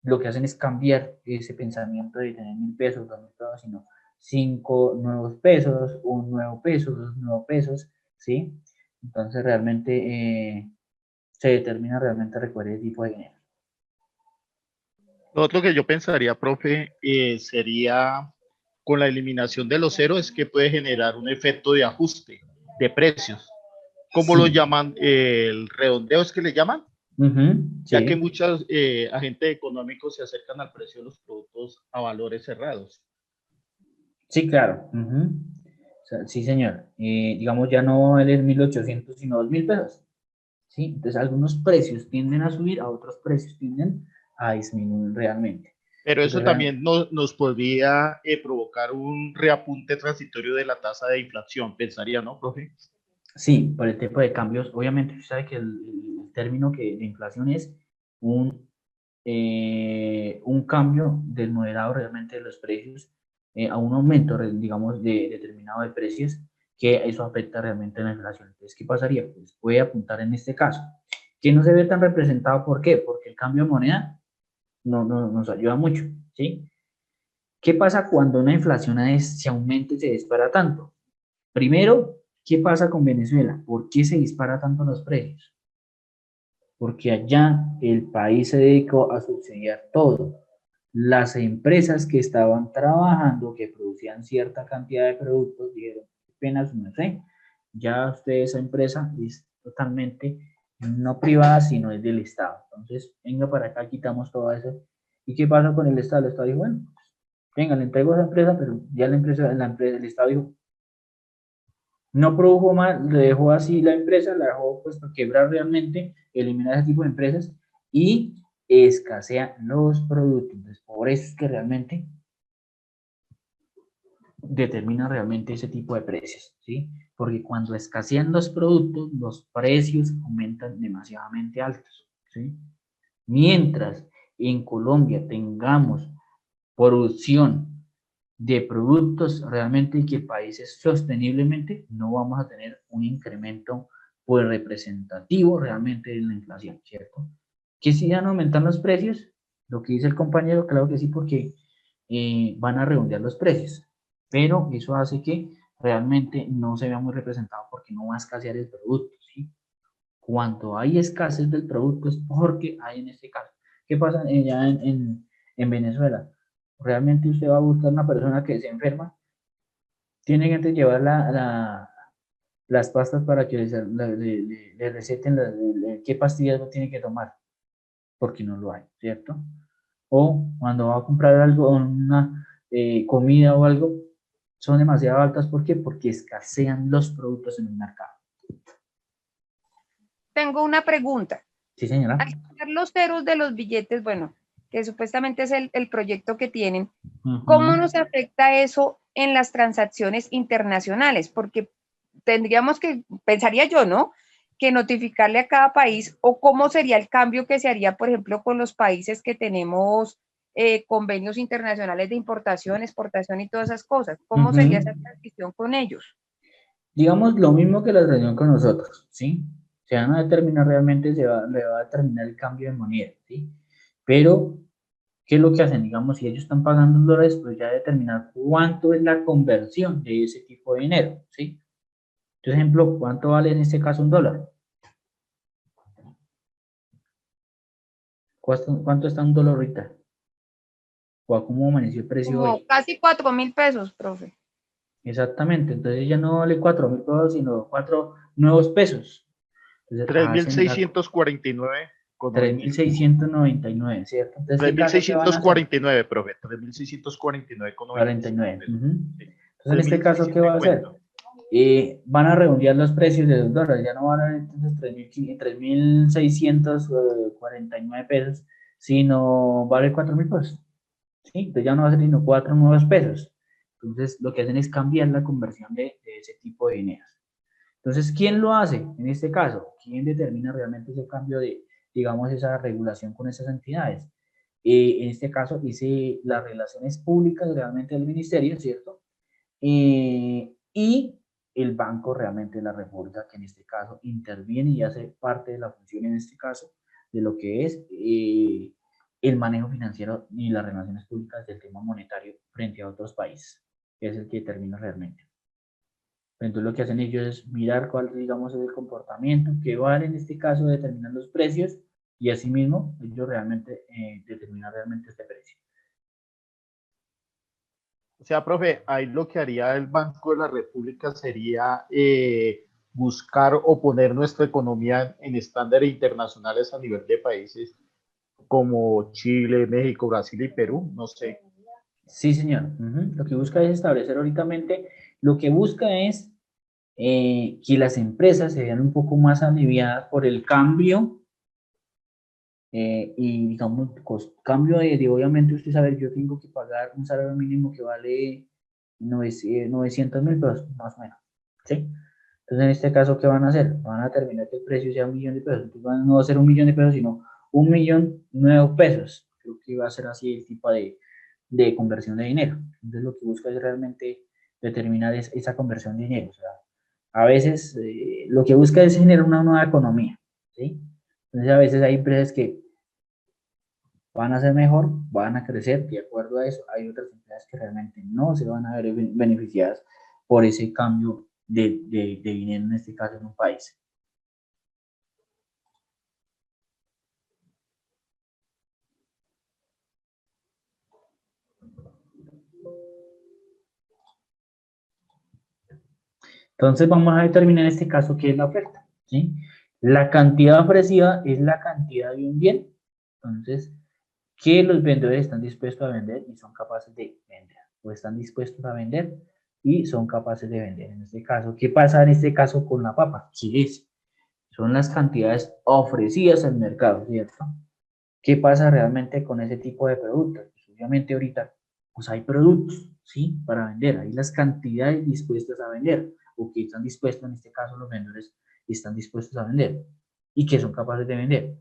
lo que hacen es cambiar ese pensamiento de tener 1.000 pesos, 2.000 pesos, sino 5 nuevos pesos, un nuevo peso, 2 nuevos pesos, ¿sí? Entonces realmente se determina realmente recoger ese tipo de dinero. lo otro que yo pensaría, profe, sería con la eliminación de los ceros es que puede generar un efecto de ajuste. de precios. ¿Cómo lo Sí. llaman? ¿El redondeo es que le llaman? Ujú, Ya que sí. muchos agentes económicos se acercan al precio de los productos a valores cerrados. Sí, claro. Ujú. O sea, sí, señor. Digamos, ya no va a valer 1.800, sino 2.000 pesos. ¿Sí? Entonces, algunos precios tienden a subir, a otros precios tienden a disminuir realmente. Pero Porque eso también nos podría provocar un reapunte transitorio de la tasa de inflación, pensaría, ¿no, profe? sí, por el tipo de cambios, obviamente usted sabe que el término que de inflación es un cambio del moderado realmente de los precios a un aumento, digamos, de determinado de precios, que eso afecta realmente a la inflación. Entonces, ¿qué pasaría? Pues puede apuntar en este caso, que no se ve tan representado, ¿por qué? Porque el cambio de moneda no nos ayuda mucho, ¿sí? ¿Qué pasa cuando una inflación se aumenta y se dispara tanto? Primero, ¿qué pasa con Venezuela? ¿Por qué se dispara tanto los precios? Porque allá el país se dedicó a subsidiar todo. Las empresas que estaban trabajando, que producían cierta cantidad de productos, dijeron, apenas no sé, ya usted esa empresa es totalmente no privada, sino es del Estado. Entonces, venga para acá, quitamos todo eso. ¿Y qué pasa con el Estado? El Estado dijo, bueno, venga, le entrego a esa empresa, pero ya el Estado dijo, no produjo más, le dejó así la empresa, la dejó pues para quebrar realmente, eliminar ese tipo de empresas y escasean los productos. Entonces, por eso es que realmente determina realmente ese tipo de precios, ¿sí? Porque cuando escasean los productos, los precios aumentan demasiadamente altos, ¿sí? Mientras en Colombia tengamos producción de productos realmente que países sosteniblemente, no vamos a tener un incremento pues representativo realmente de la inflación, ¿cierto? Que si van a aumentar los precios, lo que dice el compañero, claro que sí, porque van a redondear los precios, pero eso hace que realmente no se vea muy representado porque no va a escasear el producto, ¿sí? Cuando hay escasez del producto es porque hay en este caso. ¿Qué pasa ya en Venezuela? Realmente usted va a buscar una persona que se enferma, tiene que antes llevar las pastas para que le receten qué pastillas no tiene que tomar, porque no lo hay, ¿cierto? O cuando va a comprar algo, una comida o algo, son demasiado altas. ¿Por qué? Porque escasean los productos en el mercado. Tengo una pregunta. Sí, señora. Al cambiar los ceros de los billetes, bueno, que supuestamente es el proyecto que tienen, ¿cómo nos afecta eso en las transacciones internacionales? Porque tendríamos que, pensaría yo, ¿no? Que notificarle a cada país o cómo sería el cambio que se haría, por ejemplo, con los países que tenemos convenios internacionales de importación, exportación y todas esas cosas. ¿Cómo sería esa transición con ellos? Digamos lo mismo que la reunión con nosotros, ¿sí? Se van a determinar realmente, le va a determinar el cambio de moneda, ¿sí? Pero, ¿qué es lo que hacen? Digamos, si ellos están pagando en dólares, pues ya determinar cuánto es la conversión de ese tipo de dinero, ¿sí? Por ejemplo, ¿cuánto vale en este caso un dólar? ¿Cuánto está un dólar ahorita? ¿O cómo amaneció el precio Como hoy? casi 4.000 pesos, profe. Exactamente, entonces ya no vale 4.000 pesos, sino 4 nuevos pesos. Entonces hacen la 3.649 con 99. 3.699, ¿cierto? Entonces, ¿este caso qué van a hacer? 3.649, profe. 3.649 con 49. 95 pesos. Sí. Entonces, en este caso, ¿qué va a hacer? Van a redondear los precios de los dólares, ya no van a ver entonces 3.649 pesos, sino vale 4.000 pesos. ¿Sí? Entonces ya no va a ser sino 4 nuevos pesos. Entonces, lo que hacen es cambiar la conversión de ese tipo de dineros. Entonces, ¿quién lo hace en este caso? ¿Quién determina realmente ese cambio de, digamos, esa regulación con esas entidades? En este caso, hice las relaciones públicas realmente del ministerio, ¿cierto? Y el Banco realmente de la República, que en este caso interviene y hace parte de la función en este caso de lo que es el manejo financiero y las relaciones públicas del tema monetario frente a otros países, que es el que determina realmente. Entonces lo que hacen ellos es mirar cuál, digamos, es el comportamiento que vale en este caso determinar los precios y asimismo ellos realmente determinan realmente este precio. O sea, profe, ahí lo que haría el Banco de la República sería buscar o poner nuestra economía en estándares internacionales a nivel de países como Chile, México, Brasil y Perú, no sé. Sí, señor. Lo que busca es establecer lo que busca es que las empresas se vean un poco más aliviadas por el cambio y digamos, cambio de obviamente usted sabe, yo tengo que pagar un salario mínimo que vale 900.000 pesos, más o menos, ¿sí? Entonces, en este caso, ¿qué van a hacer? Van a terminar que el precio sea 1.000.000 de pesos, entonces no va a ser 1.000.000 de pesos, sino 1.000.000 pesos. Creo que va a ser así el tipo de conversión de dinero. Entonces, lo que busca es realmente determinar esa conversión de dinero. O sea, a veces lo que busca es generar una nueva economía, ¿sí? Entonces, a veces hay empresas que van a ser mejor, van a crecer, de acuerdo a eso. Hay otras empresas que realmente no se van a ver beneficiadas por ese cambio de dinero, en este caso en un país. Entonces vamos a determinar en este caso qué es la oferta, ¿sí? La cantidad ofrecida es la cantidad de un bien. Entonces, ¿qué los vendedores están dispuestos a vender y son capaces de vender? O están dispuestos a vender y son capaces de vender. En este caso, ¿qué pasa en este caso con la papa? ¿Qué es? Son las cantidades ofrecidas al mercado, ¿cierto? ¿Qué pasa realmente con ese tipo de productos? Pues obviamente ahorita pues hay productos, ¿sí? Para vender, hay las cantidades dispuestas a vender, o que están dispuestos, en este caso los vendedores están dispuestos a vender, y que son capaces de vender.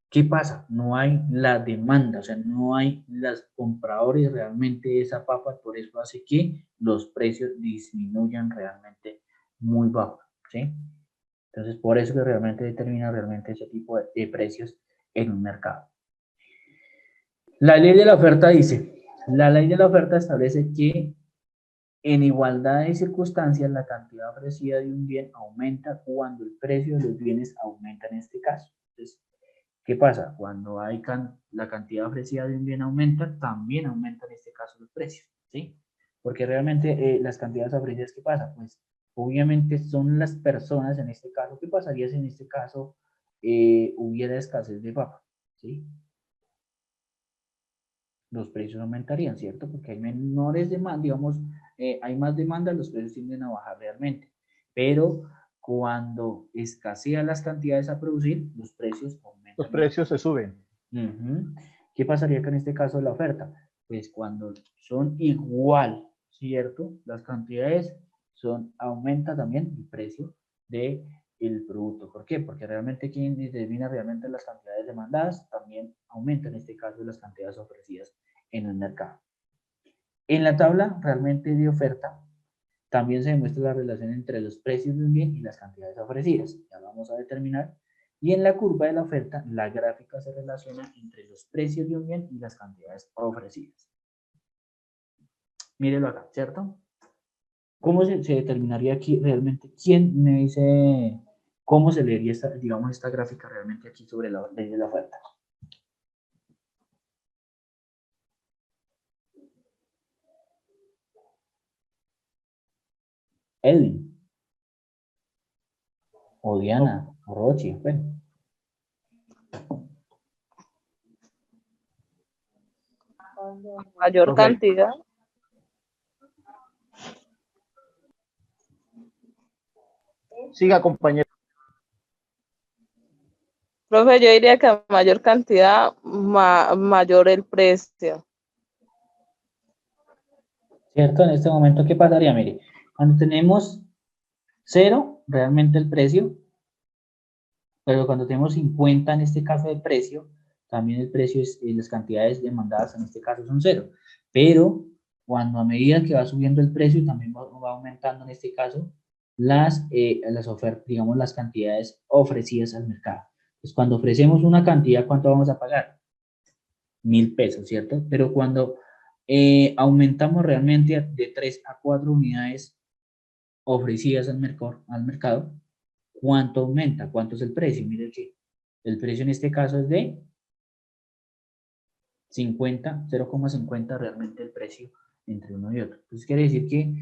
¿Qué pasa? No hay la demanda, o sea, no hay los compradores realmente de esa papa, por eso hace que los precios disminuyan realmente muy bajo, ¿sí? Entonces, por eso que realmente determina realmente ese tipo de precios en un mercado. La ley de la oferta dice, la ley de la oferta establece que en igualdad de circunstancias la cantidad ofrecida de un bien aumenta cuando el precio de los bienes aumenta en este caso. Entonces, ¿qué pasa? Cuando hay la cantidad ofrecida de un bien aumenta, también aumenta en este caso los precios, ¿sí? Porque realmente las cantidades ofrecidas, ¿qué pasa? Pues obviamente son las personas, en este caso, ¿qué pasaría si en este caso hubiera escasez de papa? ¿Sí? Los precios aumentarían, ¿cierto? Porque hay menores demandas, digamos, hay más demanda, los precios tienden a bajar realmente. Pero cuando escasean las cantidades a producir, los precios aumentan. Los precios se suben. ¿Qué pasaría con este caso de la oferta? Pues cuando son igual, ¿cierto? Las cantidades aumenta también el precio del producto. ¿Por qué? Porque realmente quien determina realmente las cantidades demandadas también aumenta en este caso las cantidades ofrecidas en el mercado. En la tabla realmente de oferta también se demuestra la relación entre los precios de un bien y las cantidades ofrecidas. Ya vamos a determinar. Y en la curva de la oferta, la gráfica se relaciona entre los precios de un bien y las cantidades ofrecidas. Mírelo acá, ¿cierto? ¿Cómo se determinaría aquí realmente? ¿Quién me dice cómo se leería esta, digamos, esta gráfica realmente aquí sobre la ley de la oferta? Edwin. O Diana, o Rochi, bueno. Mayor Profe. cantidad. Siga, compañero. Profe, yo diría que a mayor cantidad, mayor el precio. ¿Cierto? En este momento, ¿qué pasaría? Mire, cuando tenemos 0, realmente el precio, pero cuando tenemos 50 en este caso de precio, también el precio es, las cantidades demandadas en este caso son 0. Pero cuando a medida que va subiendo el precio, también va aumentando en este caso las ofertas, digamos, las cantidades ofrecidas al mercado. Pues cuando ofrecemos una cantidad, ¿cuánto vamos a pagar? 1.000 pesos, ¿cierto? Pero cuando aumentamos realmente de 3 a 4 unidades ofrecidas al mercado, ¿cuánto aumenta? ¿Cuánto es el precio? Mire que el precio en este caso es de 50, 0,50 realmente el precio entre uno y otro. Entonces quiere decir que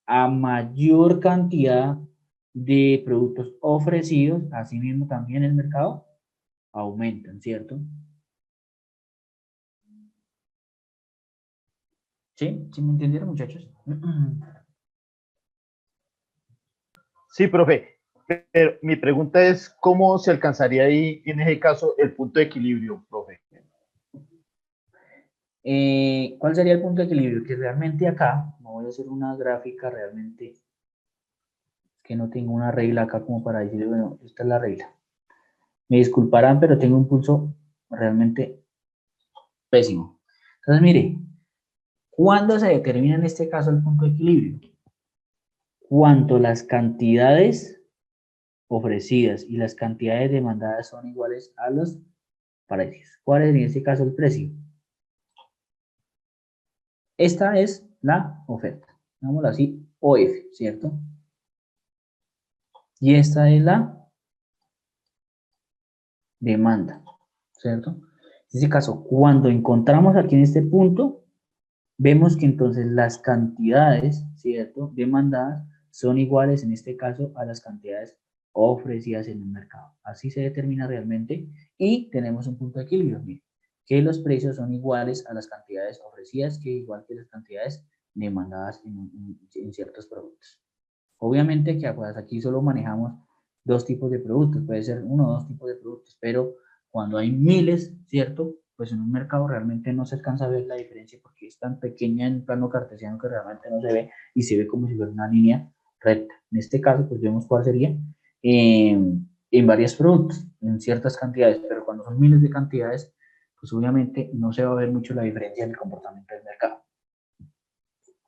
a mayor cantidad de productos ofrecidos, asimismo también el mercado aumentan, ¿cierto? ¿Sí? ¿Sí me entendieron, muchachos? Sí, profe. Pero mi pregunta es, ¿cómo se alcanzaría ahí, en ese caso, el punto de equilibrio, profe? ¿Cuál sería el punto de equilibrio? Que realmente acá, no voy a hacer una gráfica realmente, que no tengo una regla acá como para decir, bueno, esta es la regla. Me disculparán, pero tengo un pulso realmente pésimo. Entonces, mire, ¿cuándo se determina en este caso el punto de equilibrio? Cuando las cantidades ofrecidas y las cantidades demandadas son iguales a los precios. ¿Cuál es en este caso el precio? Esta es la oferta, digámoslo así, OF, ¿cierto? Y esta es la demanda, ¿cierto? En este caso, cuando encontramos aquí en este punto, vemos que entonces las cantidades, ¿cierto?, demandadas son iguales en este caso a las cantidades ofrecidas en el mercado. Así se determina realmente y tenemos un punto de equilibrio. Miren, que los precios son iguales a las cantidades ofrecidas, que igual que las cantidades demandadas en ciertos productos. Obviamente que pues, aquí solo manejamos dos tipos de productos, puede ser uno o dos tipos de productos, pero cuando hay miles, ¿cierto? Pues en un mercado realmente no se alcanza a ver la diferencia porque es tan pequeña en plano cartesiano que realmente no se ve y se ve como si fuera una línea recta. En este caso, pues vemos cuál sería en varios productos, en ciertas cantidades, pero cuando son miles de cantidades, pues obviamente no se va a ver mucho la diferencia en el comportamiento del mercado.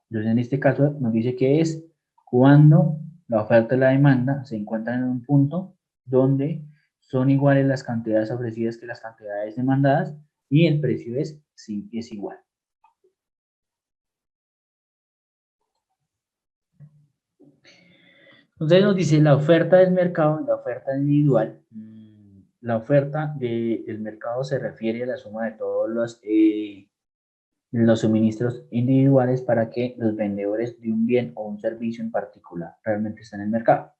Entonces, en este caso nos dice que es cuando la oferta y la demanda se encuentran en un punto donde son iguales las cantidades ofrecidas que las cantidades demandadas y el precio es igual. Entonces nos dice la oferta del mercado y la oferta individual. La oferta del mercado se refiere a la suma de todos los suministros individuales para que los vendedores de un bien o un servicio en particular realmente estén en el mercado.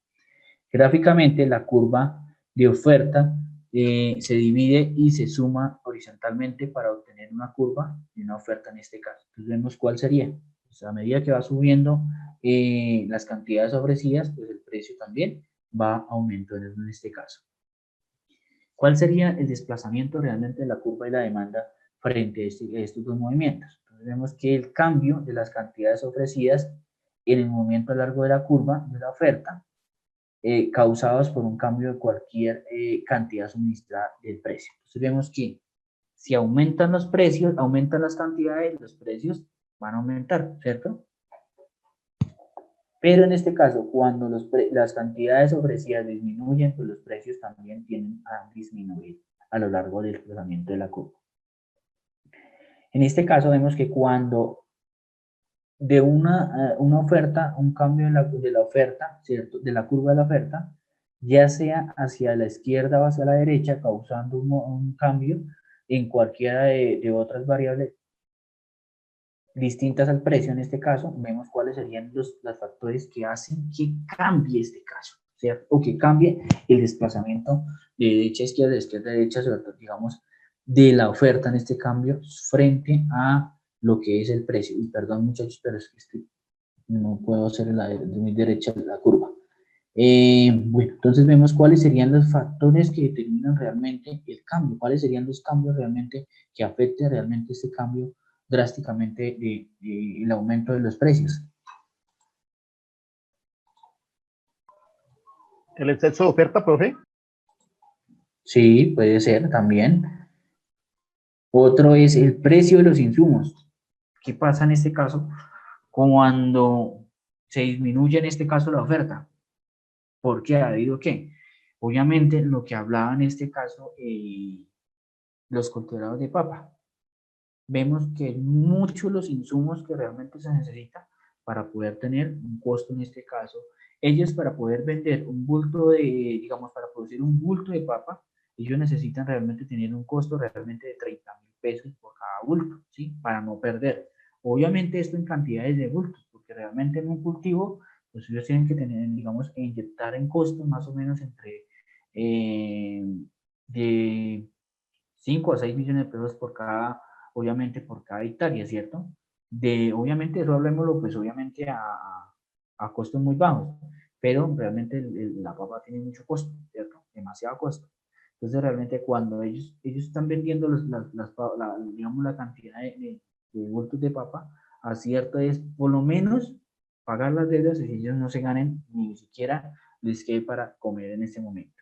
Gráficamente, la curva de oferta se divide y se suma horizontalmente para obtener una curva de una oferta en este caso. Entonces vemos cuál sería. Pues a medida que va subiendo las cantidades ofrecidas, pues el precio también va aumentando en este caso. ¿Cuál sería el desplazamiento realmente de la curva y la demanda frente a estos dos movimientos? Entonces vemos que el cambio de las cantidades ofrecidas en el movimiento largo de la curva de la oferta causados por un cambio de cualquier cantidad suministrada del precio. Entonces vemos que si aumentan los precios, aumentan las cantidades, los precios van a aumentar, ¿cierto? Pero en este caso, cuando las cantidades ofrecidas disminuyen, pues los precios también tienden a disminuir a lo largo del desplazamiento de la curva. En este caso vemos que cuando de una oferta, un cambio de la oferta, ¿cierto? De la curva de la oferta, ya sea hacia la izquierda o hacia la derecha, causando un cambio en cualquiera de otras variables distintas al precio. En este caso, vemos cuáles serían los factores que hacen que cambie este caso, ¿cierto? O que cambie el desplazamiento de derecha a izquierda, de izquierda a derecha, digamos, de la oferta en este cambio frente a lo que es el precio. Y perdón, muchachos, pero es que no puedo hacer de mi derecha la curva. Bueno, entonces vemos cuáles serían los factores que determinan realmente el cambio, cuáles serían los cambios realmente que afecten realmente este cambio drásticamente el aumento de los precios. ¿El exceso de oferta, profe? Sí, puede ser también. Otro es el precio de los insumos. ¿Qué pasa en este caso? Cuando se disminuye en este caso la oferta. ¿Por qué? ¿Ha habido qué? Obviamente lo que hablaba en este caso los cultivados de papa. Vemos que muchos los insumos que realmente se necesitan para poder tener un costo en este caso. Ellos para poder vender un bulto de, digamos, para producir un bulto de papa, ellos necesitan realmente tener un costo realmente de 30.000 pesos por cada bulto, ¿sí? Para no perder. Obviamente esto en cantidades de bultos, porque realmente en un cultivo, pues ellos tienen que tener, digamos, e inyectar en costos más o menos entre de 5 a 6 millones de pesos por cada, obviamente por cada hectárea, ¿cierto? Obviamente eso hablemoslo, pues obviamente a costos muy bajos, pero realmente la papa tiene mucho costo, ¿cierto? Demasiado costo. Entonces realmente cuando ellos están vendiendo digamos, la cantidad de bultos de papa, acierto es por lo menos pagar las deudas y ellos no se ganen ni siquiera les quede para comer en este momento.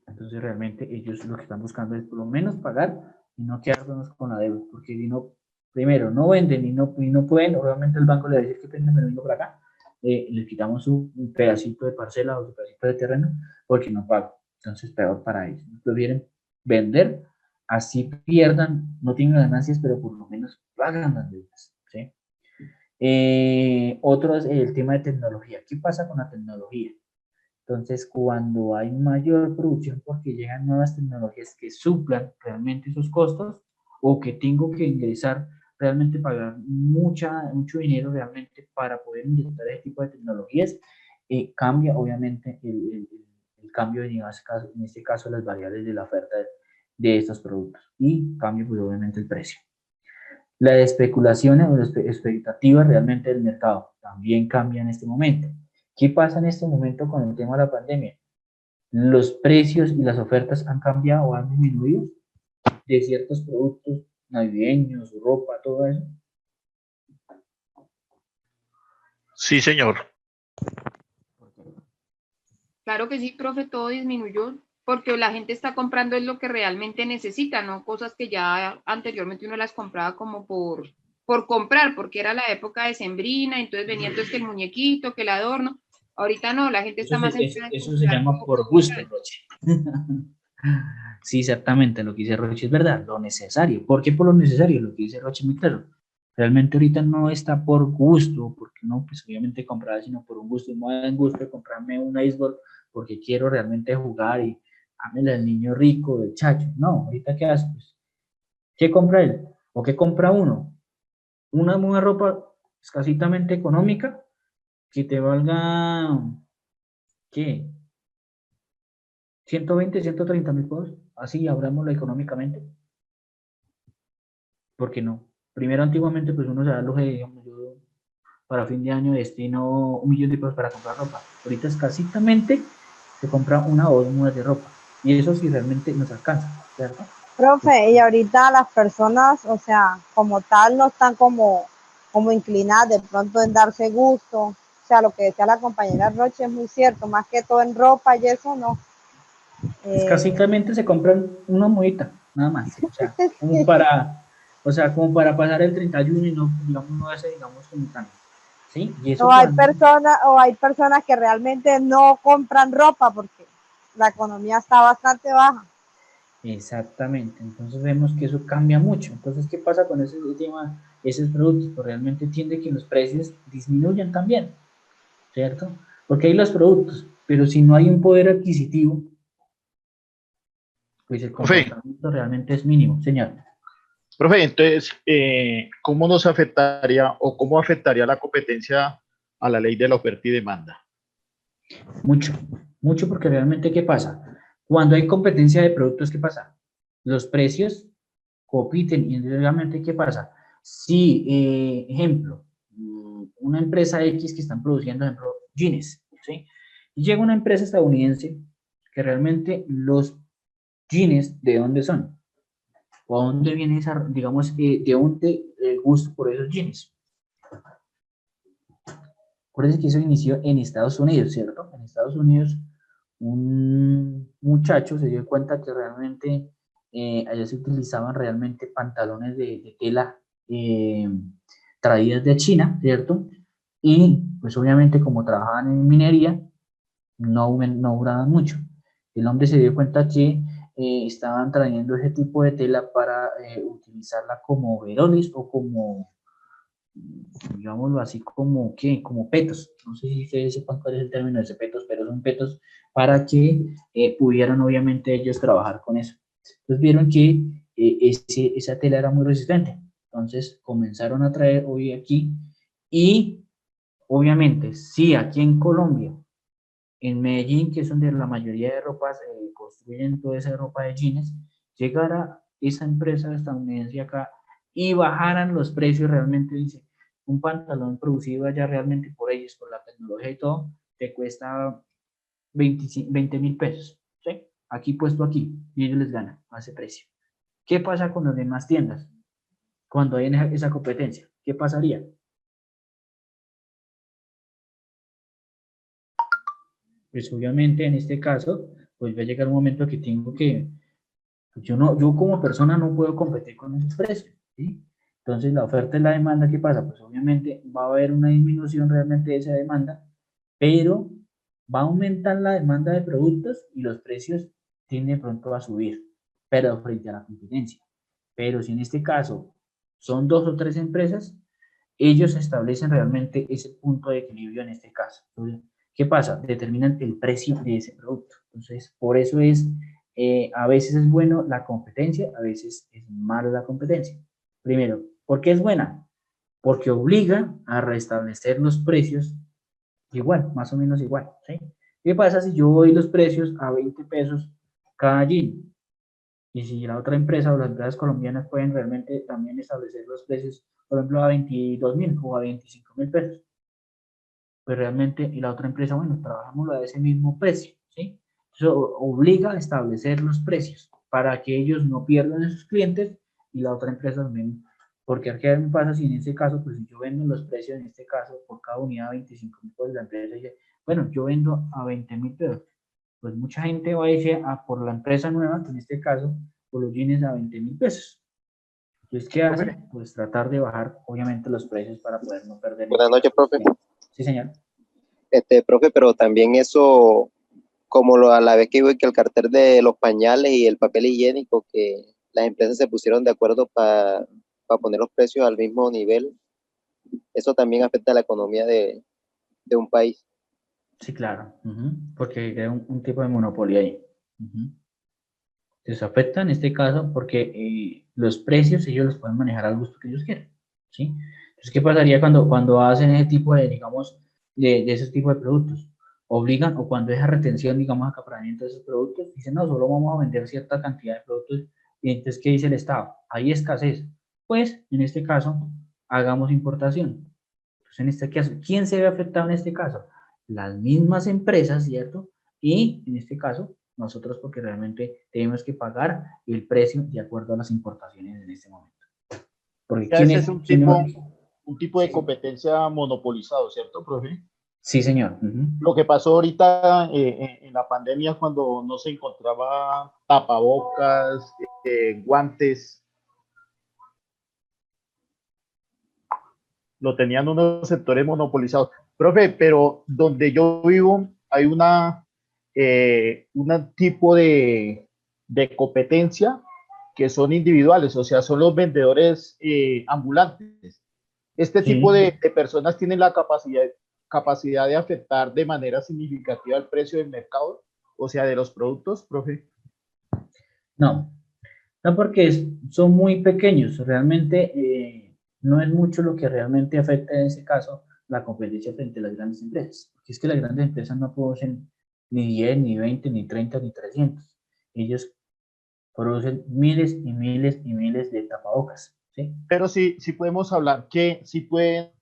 Entonces realmente ellos lo que están buscando es por lo menos pagar y no quedarnos con la deuda, porque si no, primero no venden y no pueden, obviamente el banco le va a decir que vengo por acá, les quitamos un pedacito de parcela o un pedacito de terreno porque no pagan. Entonces peor para ellos. Prefieren vender, así pierdan, no tienen ganancias, pero por lo menos pagan las deudas. ¿Sí? Otro es el tema de tecnología. ¿Qué pasa con la tecnología? Entonces, cuando hay mayor producción porque llegan nuevas tecnologías que suplan realmente esos costos o que tengo que ingresar, realmente pagar mucho dinero realmente para poder inyectar ese tipo de tecnologías, cambia obviamente el cambio en este caso las variables de la oferta de estos productos y cambia pues obviamente el precio. Las especulaciones o las expectativas realmente del mercado también cambian en este momento. ¿Qué pasa en este momento con el tema de la pandemia? Los precios y las ofertas han cambiado o han disminuido de ciertos productos navideños, ropa, todo eso. Sí, señor. Claro que sí, profe, todo disminuyó porque la gente está comprando es lo que realmente necesita, no cosas que ya anteriormente uno las compraba como por comprar, porque era la época de sembrina, entonces venía entonces que el muñequito, que el adorno. Ahorita no, la gente está más eso se llama por gusto, Roche. Sí, exactamente, lo que dice Roche es verdad, lo necesario. ¿Por qué por lo necesario? Lo que dice Roche muy claro. Realmente ahorita no está por gusto, porque no, pues obviamente comprar, sino por un gusto. Y me da gusto de comprarme un béisbol porque quiero realmente jugar y hámele al niño rico, del chacho. No, ahorita ¿qué hace? Pues, ¿qué compra él? ¿O qué compra uno? Una ropa escasitamente económica que te valga, ¿qué? 120, 130 mil pesos, así hablámoslo económicamente. ¿Por qué no? Primero, antiguamente, pues uno se da los, digamos, yo para fin de año destino 1 millón de pesos para comprar ropa. Ahorita escasitamente se compra 1 o 2 mudas de ropa. Y eso sí realmente nos alcanza, ¿cierto? Profe, y ahorita las personas, o sea, como tal, no están como inclinadas de pronto en darse gusto. O sea, lo que decía la compañera Roche es muy cierto, más que todo en ropa y eso no. Escasitamente se compran una mudita, nada más. O sea, como para pasar el 31 y no, digamos, no hace, digamos, como tan. ¿Sí? Y eso o hay personas que realmente no compran ropa porque la economía está bastante baja. Exactamente, entonces vemos que eso cambia mucho. Entonces, ¿qué pasa con ese tema, esos productos? Pues realmente tiende que los precios disminuyan también, ¿cierto? Porque hay los productos, pero si no hay un poder adquisitivo, pues el comportamiento realmente es mínimo, señor. Profe, entonces, ¿cómo nos afectaría o cómo afectaría la competencia a la ley de la oferta y demanda? Mucho porque realmente, ¿qué pasa? Cuando hay competencia de productos, ¿qué pasa? Los precios compiten y realmente, ¿qué pasa? Si, ejemplo, una empresa X que están produciendo, ejemplo, jeans, ¿sí? Y llega una empresa estadounidense que realmente los jeans, ¿de dónde son? ¿O a dónde viene esa, digamos, de dónde el gusto por esos jeans? Acuérdense que eso inició en Estados Unidos, ¿cierto? En Estados Unidos, un muchacho se dio cuenta que realmente allá se utilizaban realmente pantalones de tela traídas de China, ¿cierto? Y pues obviamente como trabajaban en minería, no duraban mucho. El hombre se dio cuenta que estaban trayendo ese tipo de tela para utilizarla como overoles o como, digámoslo así, como petos. No sé si ustedes sepan cuál es el término de petos, pero son petos para que pudieran obviamente ellos trabajar con eso. Entonces vieron que esa tela era muy resistente. Entonces comenzaron a traer hoy aquí y obviamente si aquí en Colombia, en Medellín, que es donde la mayoría de ropas construyen toda esa ropa de jeans, llegara esa empresa estadounidense acá y bajaran los precios realmente, dice, un pantalón producido allá realmente por ellos, por la tecnología y todo, te cuesta 20.000 pesos, ¿sí? Aquí puesto aquí, y ellos les ganan a ese precio. ¿Qué pasa con las demás tiendas? Cuando hay esa competencia, ¿qué pasaría? Pues obviamente en este caso, pues va a llegar un momento que tengo que, pues yo como persona no puedo competir con esos precios, ¿sí? Entonces la oferta y la demanda, ¿qué pasa? Pues obviamente va a haber una disminución realmente de esa demanda, pero va a aumentar la demanda de productos y los precios tienden pronto a subir, pero frente a la competencia. Pero si en este caso son 2 o 3 empresas, ellos establecen realmente ese punto de equilibrio en este caso. Entonces, ¿qué pasa? Determinan el precio de ese producto. Entonces, por eso es, a veces es bueno la competencia, a veces es mala la competencia. Primero, ¿por qué es buena? Porque obliga a restablecer los precios igual, más o menos igual, ¿sí? ¿Qué pasa si yo doy los precios a 20 pesos cada jean? Y si la otra empresa o las empresas colombianas pueden realmente también establecer los precios, por ejemplo, a 22.000 o a 25.000 pesos, pues realmente, y la otra empresa, bueno, trabajamos a ese mismo precio, ¿sí? Eso obliga a establecer los precios para que ellos no pierdan a sus clientes y la otra empresa también, porque ¿qué me pasa si en este caso, pues si yo vendo los precios en este caso por cada unidad a 25.000, pues la empresa dice, bueno, yo vendo a 20.000 pesos, pues mucha gente va a irse a por la empresa nueva, que en este caso, por los jeans a 20.000 pesos. Entonces, ¿qué hace? Pues tratar de bajar, obviamente, los precios para poder no perder. Buenas noches, profe. Sí, señor. Profe, pero también eso, como a la vez que digo que el cartel de los pañales y el papel higiénico, que las empresas se pusieron de acuerdo para poner los precios al mismo nivel, eso también afecta a la economía de un país. Sí, claro, porque crea un tipo de monopolio ahí. Entonces afecta en este caso porque los precios ellos los pueden manejar al gusto que ellos quieran, ¿sí? Entonces, ¿qué pasaría cuando hacen ese tipo de, digamos, de esos tipos de productos? Obligan, o cuando esa retención, digamos, acaparamiento de esos productos, dicen, no, solo vamos a vender cierta cantidad de productos, y entonces, ¿qué dice el Estado? Hay escasez. Pues, en este caso, hagamos importación. Entonces, en este caso, ¿quién se ve afectado en este caso? Las mismas empresas, ¿cierto? Y, en este caso, nosotros porque realmente tenemos que pagar el precio de acuerdo a las importaciones en este momento. Porque Ese es un tipo de competencia monopolizado, ¿cierto, profe? Sí, señor. Lo que pasó ahorita en la pandemia cuando no se encontraba tapabocas, guantes, lo tenían unos sectores monopolizados. Profe, pero donde yo vivo hay un tipo de competencia que son individuales, o sea, son los vendedores ambulantes. Este tipo de personas tienen la capacidad de afectar de manera significativa el precio del mercado, o sea, de los productos, profe. No, no porque son muy pequeños, realmente no es mucho lo que realmente afecta en ese caso la competencia frente a las grandes empresas, porque es que las grandes empresas no producen ni 10, ni 20, ni 30, ni 300. Ellos producen miles y miles y miles de tapabocas, ¿sí? Pero sí podemos hablar que sí pueden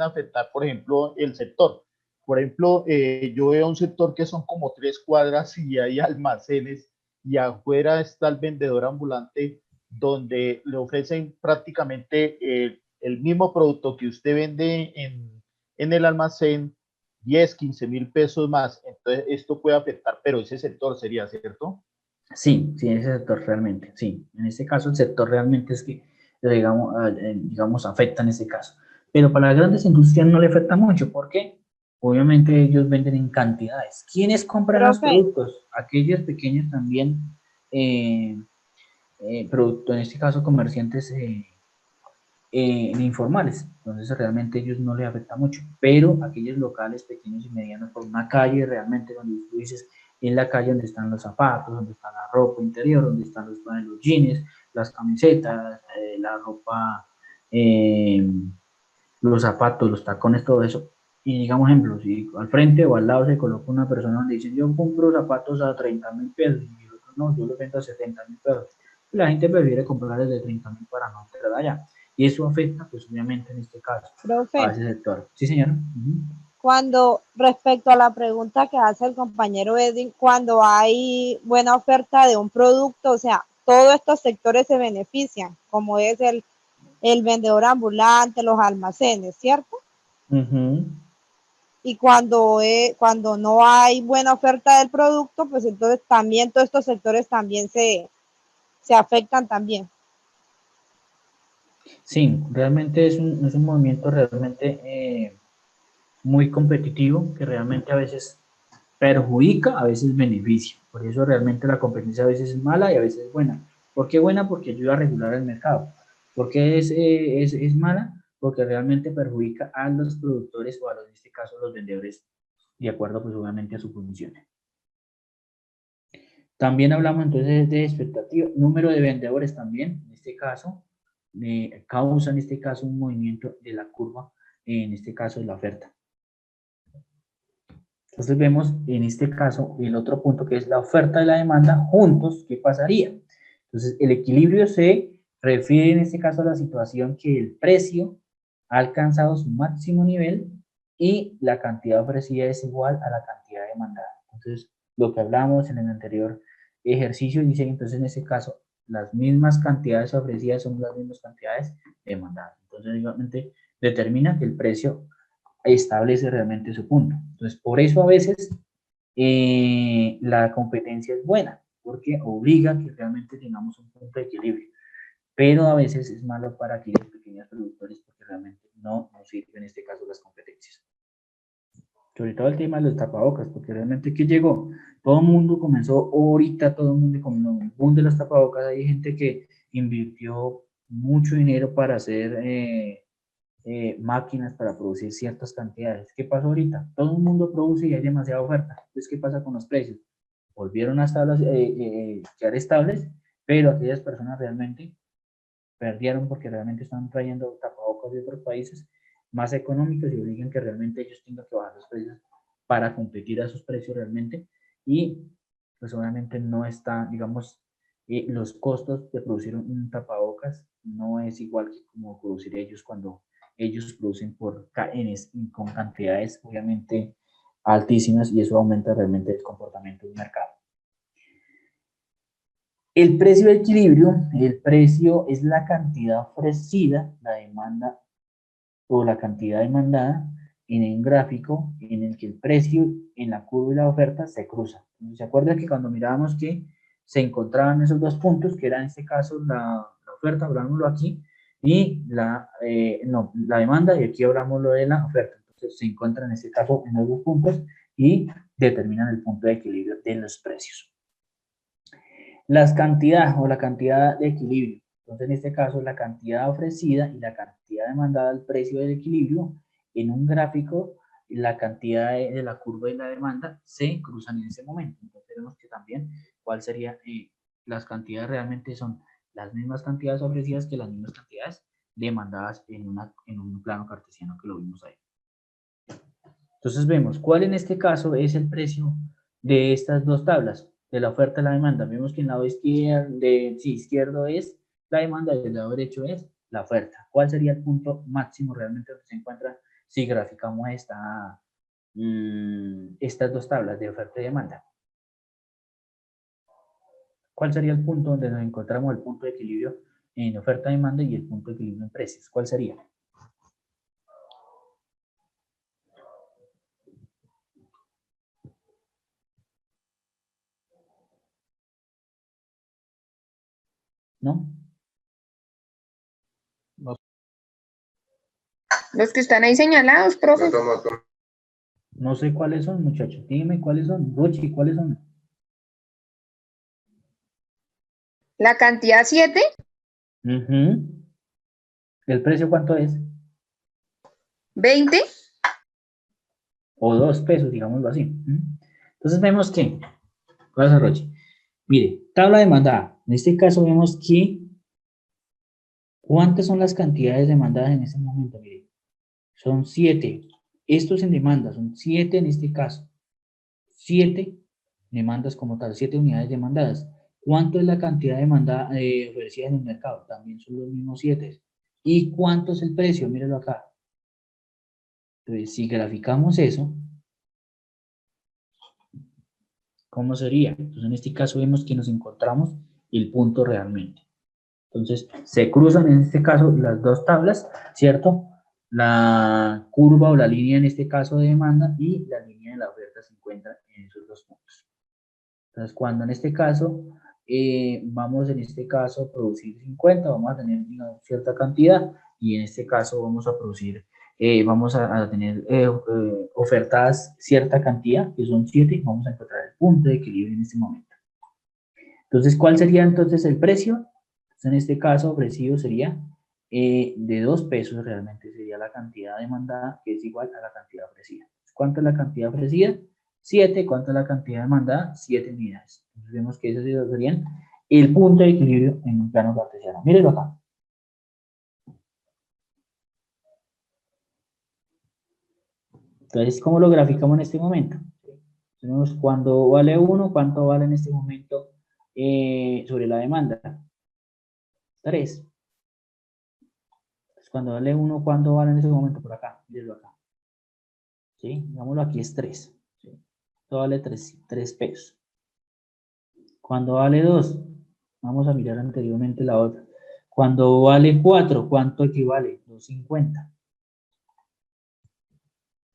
afectar, por ejemplo, el sector. Por ejemplo, yo veo un sector que son como 3 cuadras y hay almacenes y afuera está el vendedor ambulante donde le ofrecen prácticamente el mismo producto que usted vende en el almacén, 10, 15 mil pesos más. Entonces, esto puede afectar, pero ese sector sería, ¿cierto? Sí, ese sector realmente, sí. En este caso, el sector realmente es que, digamos, afecta en este caso. Pero para las grandes industrias no le afecta mucho. ¿Por qué? Obviamente ellos venden en cantidades. ¿Quiénes compran los productos? Aquellos pequeños también, productos, en este caso comerciantes informales. Entonces realmente ellos no les afecta mucho. Pero aquellos locales pequeños y medianos por una calle, realmente donde tú dices, en la calle donde están los zapatos, donde está la ropa interior, donde están los jeans, las camisetas, la ropa, los zapatos, los tacones, todo eso. Y digamos, ejemplo, si al frente o al lado se coloca una persona donde dice, yo compro zapatos a 30.000 pesos, y el otro no, yo los vendo a 70.000 pesos. La gente prefiere comprar desde 30.000 para no entrar allá. Y eso afecta, pues obviamente en este caso, Profe, a ese sector. Sí, señora. cuando, respecto a la pregunta que hace el compañero Edwin, cuando hay buena oferta de un producto, o sea, todos estos sectores se benefician, como es el vendedor ambulante, los almacenes, ¿cierto? Y cuando no hay buena oferta del producto, pues entonces también todos estos sectores también se afectan también. Sí, realmente es un movimiento realmente muy competitivo que realmente a veces perjudica, a veces beneficia. Por eso realmente la competencia a veces es mala y a veces es buena. ¿Por qué buena? Porque ayuda a regular el mercado. ¿Por qué es mala? Porque realmente perjudica a los productores o a los, en este caso, los vendedores, de acuerdo pues obviamente a su función. También hablamos entonces de expectativa, número de vendedores también, en este caso, causa en este caso un movimiento de la curva, en este caso de la oferta. Entonces vemos en este caso el otro punto que es la oferta y la demanda juntos, ¿qué pasaría? Entonces el equilibrio se refiere en este caso a la situación que el precio ha alcanzado su máximo nivel y la cantidad ofrecida es igual a la cantidad demandada. Entonces lo que hablamos en el anterior ejercicio dice entonces en este caso las mismas cantidades ofrecidas son las mismas cantidades demandadas. Entonces igualmente determina que el precio establece realmente su punto. Entonces, por eso a veces la competencia es buena, porque obliga a que realmente tengamos un punto de equilibrio, pero a veces es malo para aquellos pequeños productores porque realmente no nos sirven en este caso las competencias. Sobre todo el tema de los tapabocas, porque realmente ¿qué llegó? Todo el mundo comenzó ahorita, todo el mundo con el boom de los tapabocas, hay gente que invirtió mucho dinero para hacer máquinas para producir ciertas cantidades. ¿Qué pasa ahorita? Todo el mundo produce y hay demasiada oferta. Entonces, ¿qué pasa con los precios? Volvieron a quedar estables, pero aquellas personas realmente perdieron porque realmente están trayendo tapabocas de otros países más económicos y obligan que realmente ellos tengan que bajar los precios para competir a esos precios realmente y pues obviamente no está, digamos, los costos de producir un tapabocas no es igual que como producir ellos cuando ellos producen con cantidades obviamente altísimas y eso aumenta realmente el comportamiento del mercado. El precio de equilibrio, el precio es la cantidad ofrecida, la demanda o la cantidad demandada en un gráfico en el que el precio en la curva y la oferta se cruzan. ¿Se acuerdan que cuando mirábamos que se encontraban esos dos puntos, que era en este caso la oferta, hablámoslo aquí, y la demanda, y aquí hablamos lo de la oferta. Entonces se encuentran en este caso en los dos puntos y determinan el punto de equilibrio de los precios. Las cantidades o la cantidad de equilibrio. Entonces, en este caso, la cantidad ofrecida y la cantidad demandada al precio del equilibrio, en un gráfico, la cantidad de la curva y la demanda se cruzan en ese momento. Entonces, vemos que también, ¿cuál sería? Las cantidades realmente son las mismas cantidades ofrecidas que las mismas cantidades demandadas en un plano cartesiano que lo vimos ahí. Entonces, vemos cuál en este caso es el precio de estas dos tablas de la oferta y la demanda. Vemos que en el lado izquierdo es la demanda y el lado derecho es la oferta. ¿Cuál sería el punto máximo realmente donde se encuentra si graficamos estas dos tablas de oferta y demanda? ¿Cuál sería el punto donde nos encontramos el punto de equilibrio en oferta y demanda y el punto de equilibrio en precios? ¿Cuál sería? ¿No? Los que están ahí señalados, profe. No sé cuáles son, muchachos. Dime cuáles son. Rochi, ¿cuáles son? La cantidad 7. ¿El precio cuánto es? 20. O 2 pesos, digámoslo así. Entonces vemos que, ¿cuál es el Rochi? Mire, tabla demandada. En este caso vemos que ¿Cuántas son las cantidades demandadas en este momento? Miren, son 7. Esto es en demanda, son 7 en este caso. 7 demandas como tal, 7 unidades demandadas. ¿Cuánto es la cantidad demandada ofrecida en el mercado? También son los mismos 7. ¿Y cuánto es el precio? Mírenlo acá. Entonces, si graficamos eso, ¿cómo sería? Entonces, en este caso vemos que nos encontramos el punto realmente. Entonces, se cruzan en este caso las dos tablas, ¿cierto? La curva o la línea en este caso de demanda y la línea de la oferta se encuentran en esos dos puntos. Entonces, cuando en este caso vamos en este caso a producir 50, vamos a tener una cierta cantidad y en este caso vamos a producir, vamos a tener ofertadas cierta cantidad, que son 7, y vamos a encontrar el punto de equilibrio en este momento. Entonces, ¿cuál sería entonces el precio? Entonces, en este caso, ofrecido sería de 2 pesos, realmente sería la cantidad demandada, que es igual a la cantidad ofrecida. ¿Cuánto es la cantidad ofrecida? 7. ¿Cuánto es la cantidad demandada? 7 unidades. Entonces, vemos que esos serían el punto de equilibrio en un plano cartesiano. Mírenlo acá. Entonces, ¿cómo lo graficamos en este momento? Tenemos cuando vale 1, ¿cuánto vale en este momento sobre la demanda? 3. Entonces, cuando vale 1, ¿cuánto vale en este momento? Por acá, mírenlo acá. ¿Sí? Digámoslo aquí es 3. ¿Sí? Esto vale 3 pesos. Cuando vale 2, vamos a mirar anteriormente la otra. Cuando vale 4, ¿cuánto equivale? 2.50.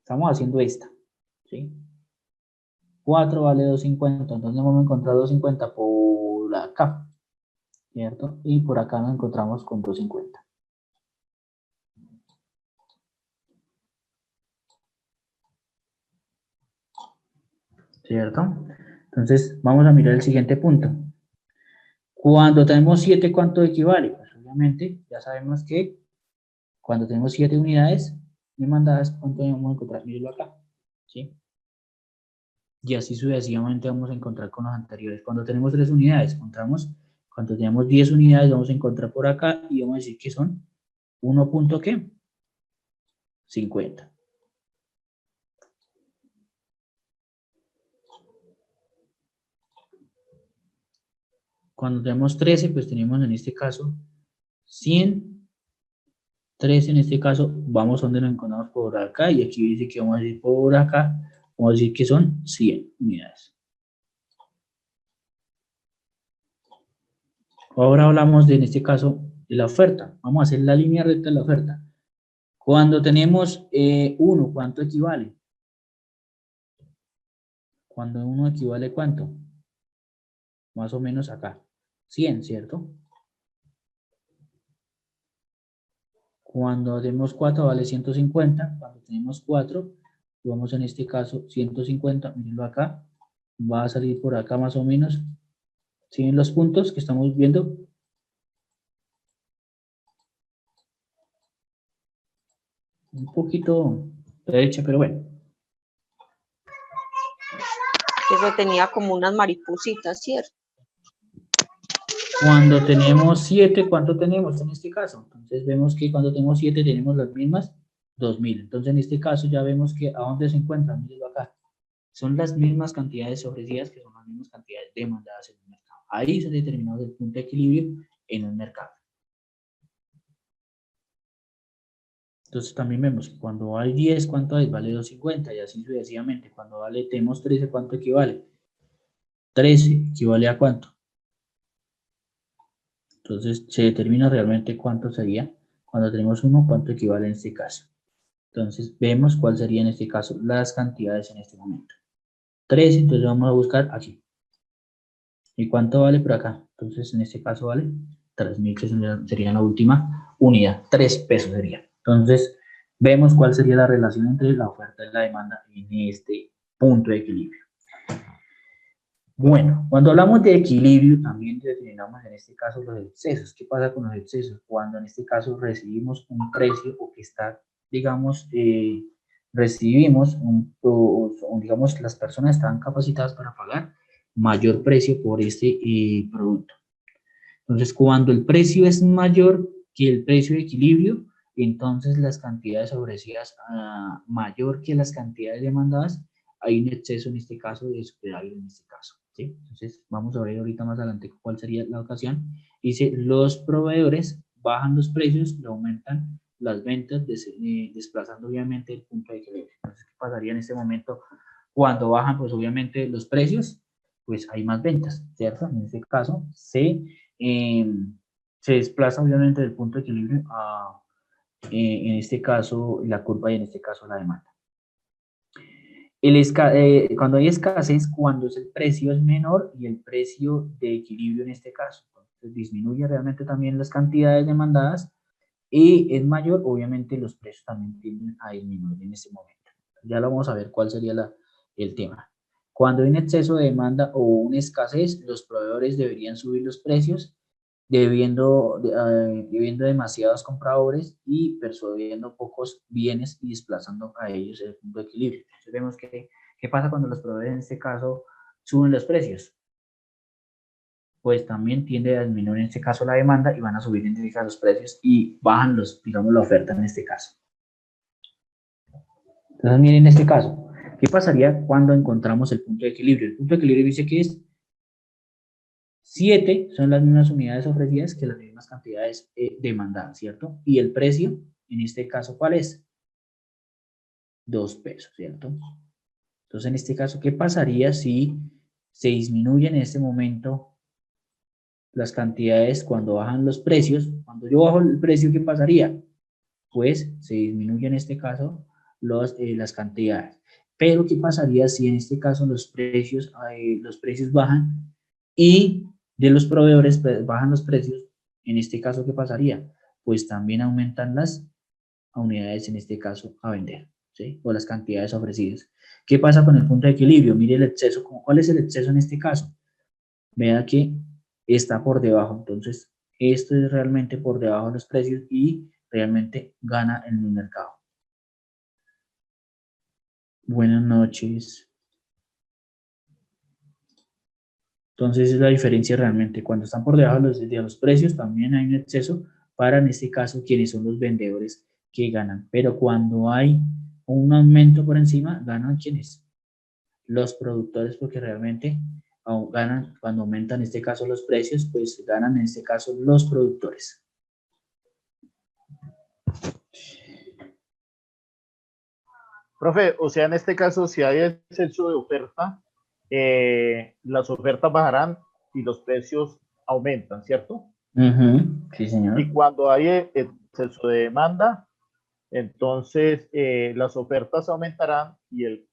Estamos haciendo esta, ¿sí? 4 vale 2.50, entonces vamos a encontrar 2.50 por acá, ¿cierto? Y por acá nos encontramos con 2.50. ¿Cierto? Entonces, vamos a mirar el siguiente punto. Cuando tenemos 7, ¿cuánto equivale? Pues obviamente, ya sabemos que cuando tenemos 7 unidades demandadas, ¿cuánto vamos a encontrar? Mírenlo acá, ¿sí? Y así sucesivamente vamos a encontrar con los anteriores. Cuando tenemos 3 unidades, encontramos, cuando tenemos 10 unidades, vamos a encontrar por acá y vamos a decir que son 1.50. Cuando tenemos 13, pues tenemos en este caso 100. 13 en este caso, vamos donde nos encontramos por acá y aquí dice que vamos a decir por acá, vamos a decir que son 100 unidades. Ahora hablamos de, en este caso, de la oferta. Vamos a hacer la línea recta de la oferta. Cuando tenemos 1, ¿cuánto equivale? Cuando 1 equivale, ¿cuánto? Más o menos acá. 100, ¿cierto? Cuando tenemos 4 vale 150. Cuando tenemos 4, vamos en este caso 150. Mírenlo acá. Va a salir por acá más o menos. ¿Siguen los puntos que estamos viendo? Un poquito derecha, pero bueno. Eso tenía como unas maripositas, ¿cierto? Cuando tenemos 7, ¿cuánto tenemos en este caso? Entonces vemos que cuando tenemos 7 tenemos las mismas 2.000. Entonces en este caso ya vemos que a dónde se encuentran, mírenlo acá. Son las mismas cantidades ofrecidas que son las mismas cantidades demandadas en el mercado. Ahí se determinó el punto de equilibrio en el mercado. Entonces también vemos que cuando hay 10, ¿cuánto es? Vale 2.50 y así sucesivamente. Cuando tenemos 13, ¿cuánto equivale? 13 equivale a ¿cuánto? Entonces se determina realmente cuánto sería. Cuando tenemos 1, ¿cuánto equivale en este caso? Entonces vemos cuál sería en este caso las cantidades en este momento. 13, entonces vamos a buscar aquí. ¿Y cuánto vale por acá? Entonces en este caso vale 3.000, que sería la última unidad. 3 pesos sería. Entonces vemos cuál sería la relación entre la oferta y la demanda en este punto de equilibrio. Bueno, cuando hablamos de equilibrio también determinamos en este caso los excesos. ¿Qué pasa con los excesos? Cuando en este caso recibimos un precio o que está, digamos, recibimos digamos, las personas están capacitadas para pagar mayor precio por este producto. Entonces, cuando el precio es mayor, que el precio de equilibrio, entonces las cantidades ofrecidas mayor que las cantidades demandadas, hay un exceso en este caso de superávit en este caso, ¿sí? Entonces vamos a ver ahorita más adelante cuál sería la ocasión. Dice, los proveedores bajan los precios y aumentan las ventas, desplazando obviamente el punto de equilibrio. Entonces, ¿qué pasaría en este momento? Cuando bajan, pues obviamente los precios, pues hay más ventas, ¿cierto? En este caso, se desplaza obviamente del punto de equilibrio a, en este caso, la curva y en este caso la demanda. Cuando hay escasez, cuando el precio es menor y el precio de equilibrio en este caso. Entonces, disminuye realmente también las cantidades demandadas y es mayor, obviamente los precios también tienden a disminuir en este momento. Ya lo vamos a ver cuál sería el tema. Cuando hay un exceso de demanda o una escasez, los proveedores deberían subir los precios, debiendo demasiados compradores y persuadiendo pocos bienes y desplazando a ellos el punto de equilibrio. Entonces vemos que, ¿qué pasa cuando los proveedores en este caso suben los precios? Pues también tiende a disminuir en este caso la demanda y van a subir en este caso los precios y bajan digamos, la oferta en este caso. Entonces miren en este caso, ¿qué pasaría cuando encontramos el punto de equilibrio? El punto de equilibrio dice que es 7 son las mismas unidades ofrecidas que las mismas cantidades demandadas, ¿cierto? Y el precio, en este caso, ¿cuál es? 2 pesos, ¿cierto? Entonces, en este caso, ¿qué pasaría si se disminuyen en este momento las cantidades cuando bajan los precios? Cuando yo bajo el precio, ¿qué pasaría? Pues se disminuye en este caso las cantidades. Pero, ¿qué pasaría si en este caso los precios bajan y de los proveedores bajan los precios? En este caso, ¿qué pasaría? Pues también aumentan las unidades, en este caso, a vender, ¿sí? O las cantidades ofrecidas. ¿Qué pasa con el punto de equilibrio? Mire el exceso. ¿Cuál es el exceso en este caso? Vea que está por debajo. Entonces, esto es realmente por debajo de los precios y realmente gana en el mercado. Buenas noches. Entonces, es la diferencia realmente. Cuando están por debajo de los precios, también hay un exceso para, en este caso, quienes son los vendedores que ganan. Pero cuando hay un aumento por encima, ganan quienes? Los productores, porque realmente ganan, cuando aumentan, en este caso, los precios, pues ganan, en este caso, los productores. Profe, o sea, en este caso, si hay exceso de oferta, las ofertas bajarán y los precios aumentan, ¿cierto? Sí, señor. Y cuando hay exceso de demanda, entonces las ofertas aumentarán y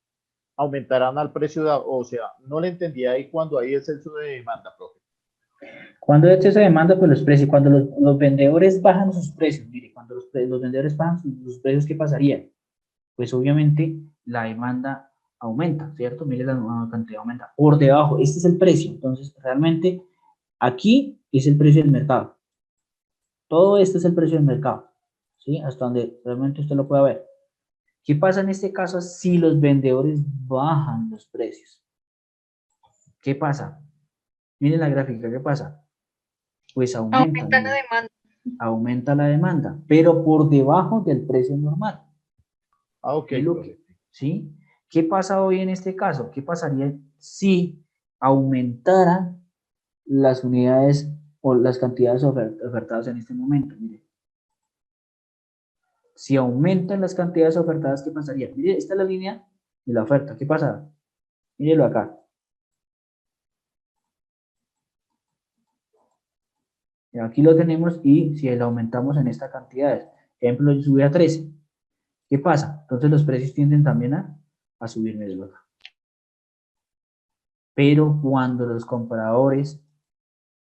aumentarán al precio, o sea, no le entendí ahí cuando hay exceso de demanda, profe. Cuando hay exceso de demanda, pues los precios, cuando los vendedores bajan sus precios, mire, cuando los vendedores bajan sus precios, ¿qué pasaría? Pues obviamente la demanda aumenta, ¿cierto? Mire, la cantidad aumenta por debajo, este es el precio, entonces realmente aquí es el precio del mercado. Todo esto es el precio del mercado, ¿sí? Hasta donde realmente usted lo pueda ver. ¿Qué pasa en este caso si los vendedores bajan los precios? ¿Qué pasa? Miren la gráfica, ¿qué pasa? Pues aumenta la demanda. Aumenta la demanda, pero por debajo del precio normal. Ah, ok. ¿Sí? ¿Qué pasa hoy en este caso? ¿Qué pasaría si aumentaran las unidades o las cantidades ofertadas en este momento? Mire. Si aumentan las cantidades ofertadas, ¿qué pasaría? Mire, esta es la línea de la oferta. ¿Qué pasa? Mírelo acá. Y aquí lo tenemos y si lo aumentamos en esta cantidad, ejemplo, yo subí a 13. ¿Qué pasa? Entonces los precios tienden también a subir, mírelo acá. Pero cuando los compradores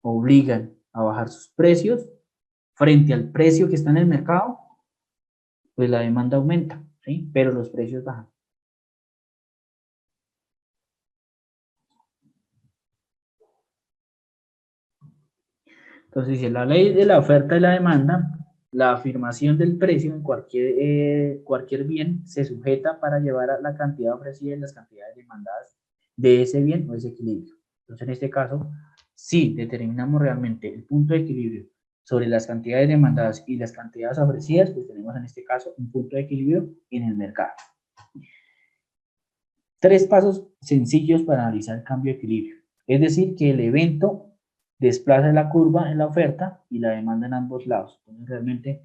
obligan a bajar sus precios frente al precio que está en el mercado, pues la demanda aumenta, ¿sí? Pero los precios bajan. Entonces, dice la ley de la oferta y la demanda, la afirmación del precio en cualquier bien se sujeta para llevar a la cantidad ofrecida y las cantidades demandadas de ese bien o ese equilibrio. Entonces, en este caso, si determinamos realmente el punto de equilibrio sobre las cantidades demandadas y las cantidades ofrecidas, pues tenemos en este caso un punto de equilibrio en el mercado. 3 pasos sencillos para analizar el cambio de equilibrio. Es decir, que el evento desplaza la curva en la oferta y la demanda en ambos lados. Entonces, realmente,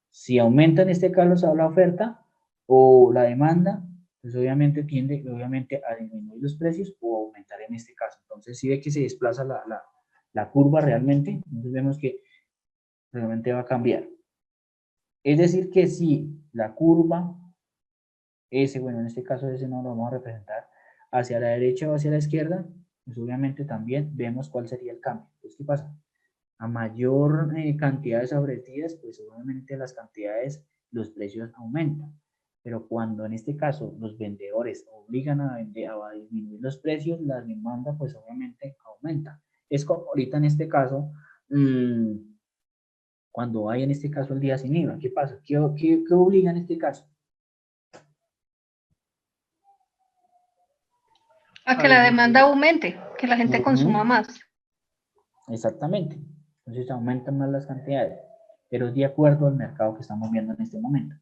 si aumenta en este caso la oferta o la demanda, pues obviamente tiende a disminuir los precios o aumentar en este caso. Entonces, si ve que se desplaza la curva realmente, entonces vemos que realmente va a cambiar. Es decir, que si la curva bueno, en este caso ese no lo vamos a representar hacia la derecha o hacia la izquierda, pues obviamente también vemos cuál sería el cambio. Entonces, ¿qué pasa? A mayor cantidades ofrecidas, pues obviamente los precios aumentan. Pero cuando en este caso los vendedores obligan a disminuir los precios, la demanda pues obviamente aumenta. Es como ahorita en este caso, cuando hay en este caso el día sin IVA, ¿qué pasa? ¿Qué obliga en este caso? A que la demanda aumente, que la gente consuma más. Exactamente. Entonces aumentan más las cantidades, pero es de acuerdo al mercado que estamos viendo en este momento.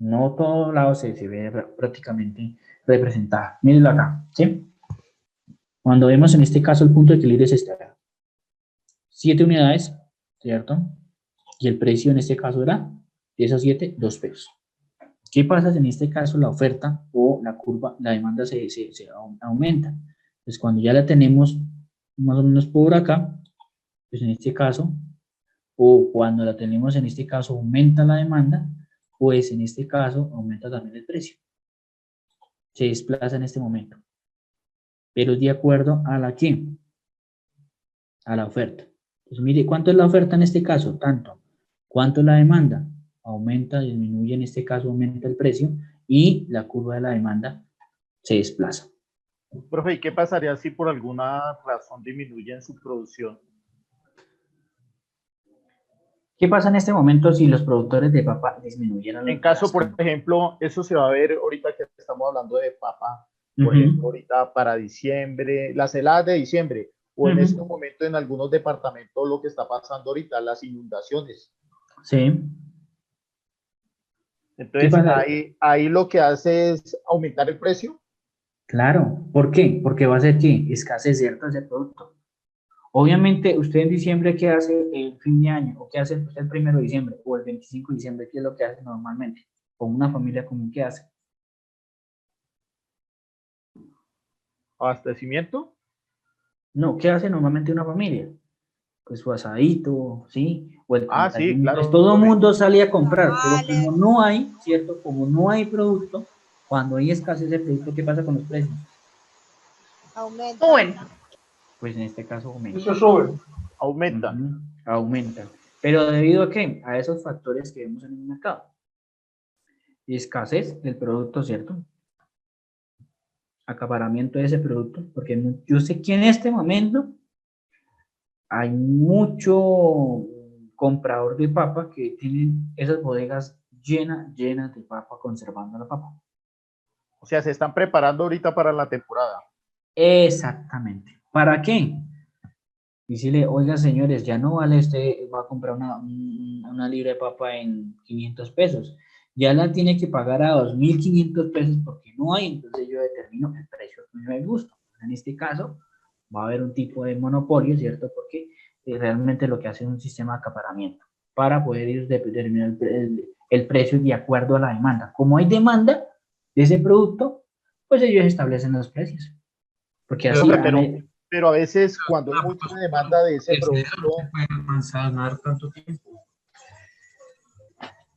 No todo lado se ve prácticamente representado. Mírenlo acá, ¿sí? Cuando vemos en este caso el punto de equilibrio es este. 7 unidades, ¿cierto? Y el precio en este caso era, de esos 7, 2 pesos. ¿Qué pasa si en este caso la oferta o la curva, la demanda se aumenta? Pues cuando ya la tenemos más o menos por acá, pues en este caso, o cuando la tenemos en este caso aumenta la demanda, pues en este caso aumenta también el precio. Se desplaza en este momento. Pero es de acuerdo a la ¿qué? A la oferta. Pues mire, ¿cuánto es la oferta en este caso? Tanto. ¿Cuánto es la demanda? Aumenta, disminuye, en este caso aumenta el precio y la curva de la demanda se desplaza. Profe, ¿y qué pasaría si por alguna razón disminuye en su producción? ¿Qué pasa en este momento si los productores de papa disminuyeran? En caso, por ejemplo, eso se va a ver ahorita que estamos hablando de papa, por ejemplo, ahorita para diciembre, las heladas de diciembre, o en este momento en algunos departamentos lo que está pasando ahorita, las inundaciones. Sí. Entonces, ahí lo que hace es aumentar el precio. Claro, ¿por qué? Porque va a ser ¿qué? Escasez, ¿cierto? Ese producto. Obviamente, usted en diciembre, ¿qué hace el fin de año? ¿O qué hace el 1 de diciembre? ¿O el 25 de diciembre? ¿Qué es lo que hace normalmente? Con una familia común, ¿qué hace? ¿Abastecimiento? No, ¿qué hace normalmente una familia? Pues su asadito, ¿sí? O el sí, claro. pues todo el mundo sale a comprar, pero como no hay, ¿cierto? Como no hay producto, cuando hay escasez de producto, ¿qué pasa con los precios? Aumenta. Bueno. Pues en este caso aumenta. Eso sube. Aumenta. Aumenta. ¿Pero debido a qué? A esos factores que vemos en el mercado. Escasez del producto, ¿cierto? Acaparamiento de ese producto, porque yo sé que en este momento hay mucho comprador de papa que tienen esas bodegas llenas de papa, conservando la papa. O sea, se están preparando ahorita para la temporada. Exactamente. ¿Para qué? Decirle, oiga, señores, ya no vale, usted va a comprar una libra de papa en 500 pesos. Ya la tiene que pagar a 2.500 pesos porque no hay, entonces yo determino el precio que me gusta. En este caso, va a haber un tipo de monopolio, ¿cierto? Porque realmente lo que hace es un sistema de acaparamiento para poder ir determinar el precio de acuerdo a la demanda. Como hay demanda de ese producto, pues ellos establecen los precios. Porque así... Pero a veces cuando hay mucha demanda de ese producto... tanto tiempo.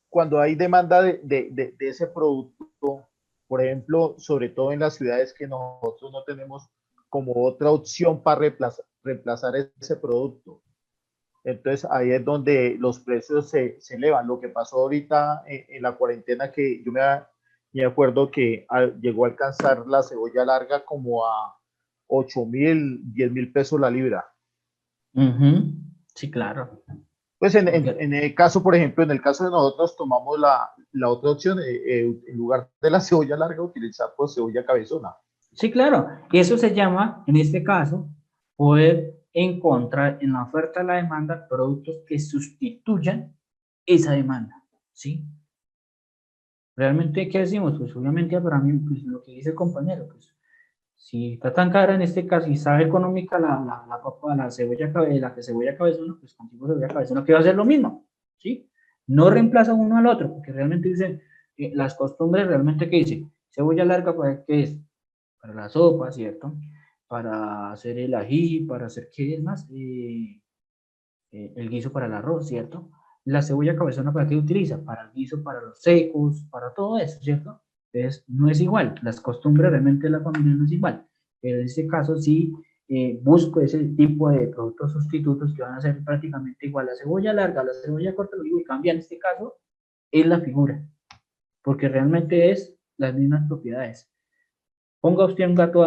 Cuando hay demanda de ese producto, por ejemplo, sobre todo en las ciudades que nosotros no tenemos como otra opción para reemplazar ese producto. Entonces ahí es donde los precios se elevan. Lo que pasó ahorita en la cuarentena, que yo me acuerdo que llegó a alcanzar la cebolla larga como a 8.000, 10.000 pesos la libra. Sí, claro. Pues en el caso, por ejemplo, en el caso de nosotros tomamos la otra opción, en lugar de la cebolla larga, utilizar pues cebolla cabezona. Sí, claro. Y eso se llama, en este caso, poder encontrar en la oferta de la demanda productos que sustituyan esa demanda, ¿sí? Realmente, ¿qué decimos? Pues obviamente para mí, pues lo que dice el compañero, pues si está tan cara en este caso y sabe económica la papa, la cebolla, cebolla cabezona, pues consigo cebolla cabezona que va a ser lo mismo, ¿sí? No reemplaza uno al otro, porque realmente dicen, las costumbres realmente que dice, cebolla larga, ¿para qué es? Para la sopa, ¿cierto? Para hacer el ají, para hacer, ¿qué es más? El guiso para el arroz, ¿cierto? La cebolla cabezona, ¿para qué utiliza? Para el guiso, para los secos, para todo eso, ¿cierto? Entonces, no es igual, las costumbres realmente de la familia no es igual, pero en este caso sí busco ese tipo de productos sustitutos que van a ser prácticamente igual. La cebolla larga, la cebolla corta, lo digo, y cambia en este caso es la figura, porque realmente es las mismas propiedades. Ponga usted un gato,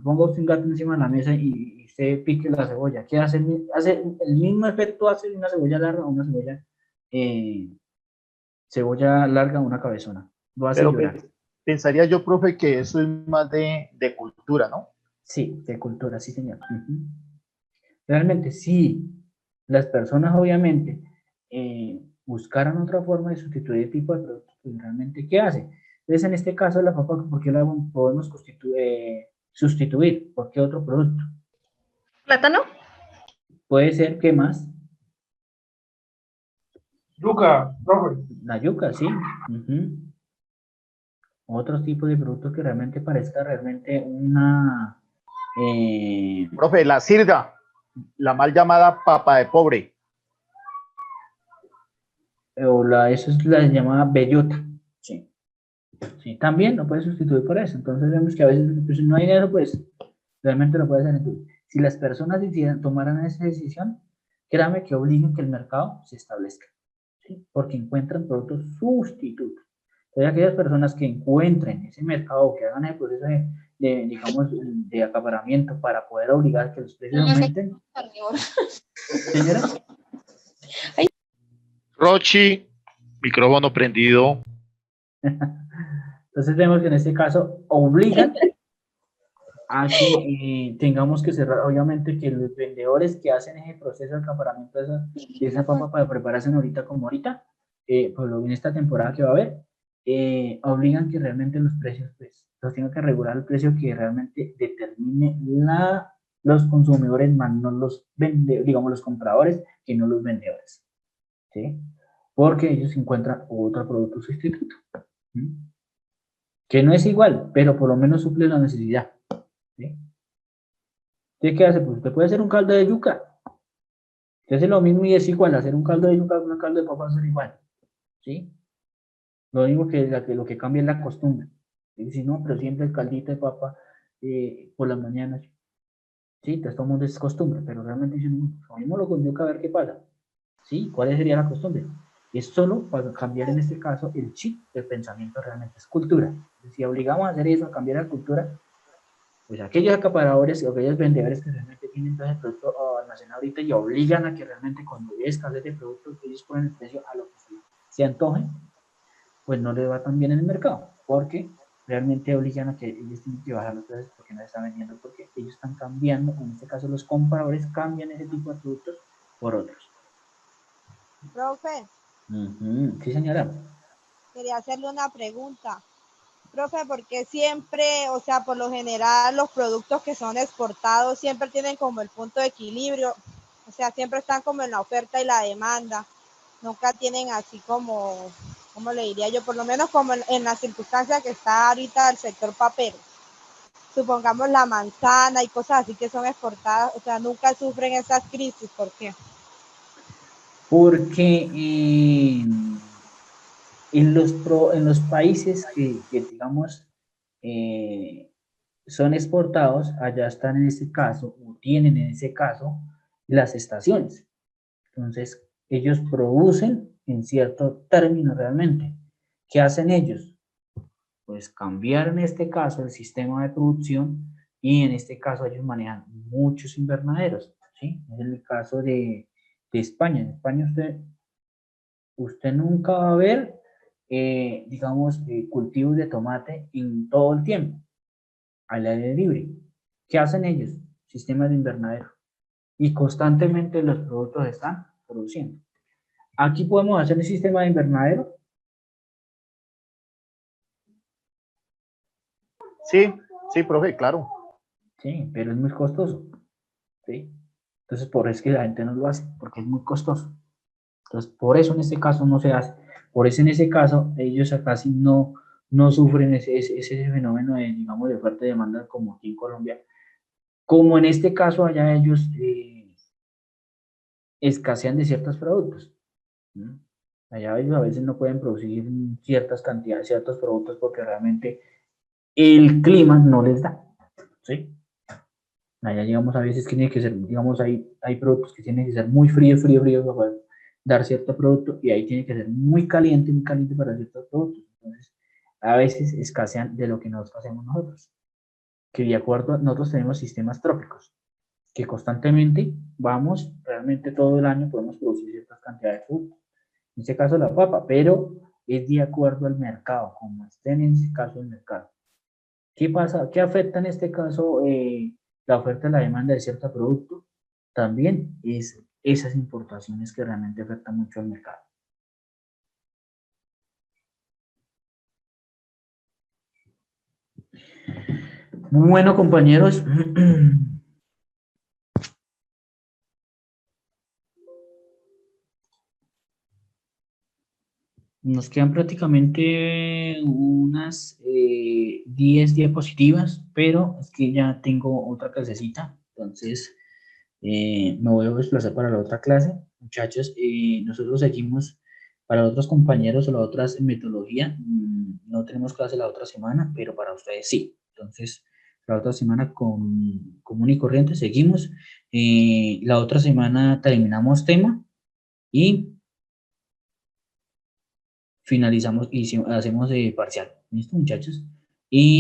ponga usted un gato encima de la mesa y usted pique la cebolla. ¿Qué hace? Hace el mismo efecto hace una cebolla larga o una cebolla larga o una cabezona. Lo hace Pero llorar. pensaría yo, profe, que eso es más de cultura, ¿no? Sí, de cultura, sí, señor. Realmente, sí, las personas obviamente buscaran otra forma de sustituir el tipo de producto, pues realmente, ¿qué hace? Entonces, en este caso, la papa, ¿por qué la podemos sustituir? ¿Por qué otro producto? ¿Plátano? Puede ser, ¿qué más? Yuca, profe. La yuca, sí. Otro tipo de producto que realmente parezca realmente una... Profe, la sirga, la mal llamada papa de pobre. eso es la llamada bellota. Sí. Sí, también lo puedes sustituir por eso. Entonces vemos que a veces, pues, si no hay dinero, pues realmente lo puedes hacer. Entonces, si las personas tomaran esa decisión, créame que obliguen que el mercado se establezca, ¿sí? Porque encuentran productos sustitutos. Entonces, aquellas personas que encuentren ese mercado, que hagan el proceso digamos, de acaparamiento para poder obligar que los precios aumenten. Señora. Rochi, micrófono prendido. Entonces vemos que en este caso obligan a que tengamos que cerrar, obviamente que los vendedores que hacen ese proceso de acaparamiento de esa papa para prepararse ahorita como ahorita, pues en esta temporada que va a haber, obligan que realmente los precios, pues, los tengan que regular el precio que realmente determine los consumidores, más no los vendedores, digamos los compradores, que no los vendedores, ¿sí? Porque ellos encuentran otro producto sustituto, ¿sí? Que no es igual, pero por lo menos suple la necesidad, ¿sí? ¿Qué hace? Pues usted puede hacer un caldo de yuca. Usted hace lo mismo y es igual. Hacer un caldo de yuca con un caldo de papa es igual, ¿sí? Lo único lo que cambia es la costumbre. Y si no, pero siempre el caldito de papa por las mañanas. Sí, entonces todo el mundo es costumbre, pero realmente dicen, lo mismo lo con yuca a ver qué pasa. ¿Sí? ¿Cuál sería la costumbre? Es solo para cambiar en este caso el chip del pensamiento, realmente es cultura. Si obligamos a hacer eso, a cambiar la cultura, pues aquellos acaparadores o aquellos vendedores que realmente tienen todo el producto almacenado ahorita y obligan a que realmente cuando hay escasez de productos ellos ponen el precio a lo que se antoje, pues no les va tan bien en el mercado, porque realmente obligan a que ellos tienen que bajar los precios porque no están vendiendo, porque ellos están cambiando, en este caso los compradores cambian ese tipo de productos por otros. Profe, Sí, señora. quería hacerle una pregunta. Profe, porque siempre, o sea, por lo general los productos que son exportados siempre tienen como el punto de equilibrio, o sea, siempre están como en la oferta y la demanda, nunca tienen así como, ¿cómo le diría yo? Por lo menos como en la circunstancia que está ahorita el sector papel. Supongamos la manzana y cosas así que son exportadas, o sea, nunca sufren esas crisis, ¿por qué? Porque en los países que digamos, son exportados, allá están en ese caso, o tienen en ese caso, las estaciones. Entonces, ellos producen en cierto término realmente. ¿Qué hacen ellos? Pues cambiar en este caso el sistema de producción y en este caso ellos manejan muchos invernaderos, ¿sí? Es el caso de España. En España usted nunca va a ver, digamos, cultivos de tomate en todo el tiempo, al aire libre. ¿Qué hacen ellos? Sistemas de invernadero. y constantemente los productos están produciendo. Aquí podemos hacer el sistema de invernadero. Sí, sí, profe, claro. Sí, pero es muy costoso. ¿Sí? Entonces, por eso es que la gente no lo hace, porque es muy costoso. Entonces, por eso en este caso no se hace. Por eso en ese caso ellos casi no sufren ese fenómeno de, digamos, de oferta y demanda como aquí en Colombia. Como en este caso allá ellos escasean de ciertos productos. ¿No? Allá ellos a veces no pueden producir ciertas cantidades, ciertos productos porque realmente el clima no les da. ¿Sí? Allá, digamos, a veces tiene que ser, digamos, hay productos que tienen que ser muy frío para poder dar cierto producto, y ahí tiene que ser muy caliente para ciertos productos. Entonces, a veces escasean de lo que nos hacemos nosotros. Que de acuerdo, nosotros tenemos sistemas trópicos, que constantemente vamos, realmente todo el año podemos producir ciertas cantidades de fruta. En este caso la papa, pero es de acuerdo al mercado, como esté en este caso el mercado. ¿Qué pasa? ¿Qué afecta en este caso la oferta y la demanda de cierto producto? También es esas importaciones que realmente afectan mucho al mercado. Bueno, compañeros. Nos quedan prácticamente unas 10 diapositivas, pero es que ya tengo otra clasecita, entonces me voy a desplazar para la otra clase. Muchachos, nosotros seguimos para otros compañeros o las otras metodología. No tenemos clase la otra semana, pero para ustedes sí. Entonces, la otra semana común y corriente seguimos. La otra semana terminamos tema y finalizamos y hacemos parcial. ¿Listo, muchachos? Y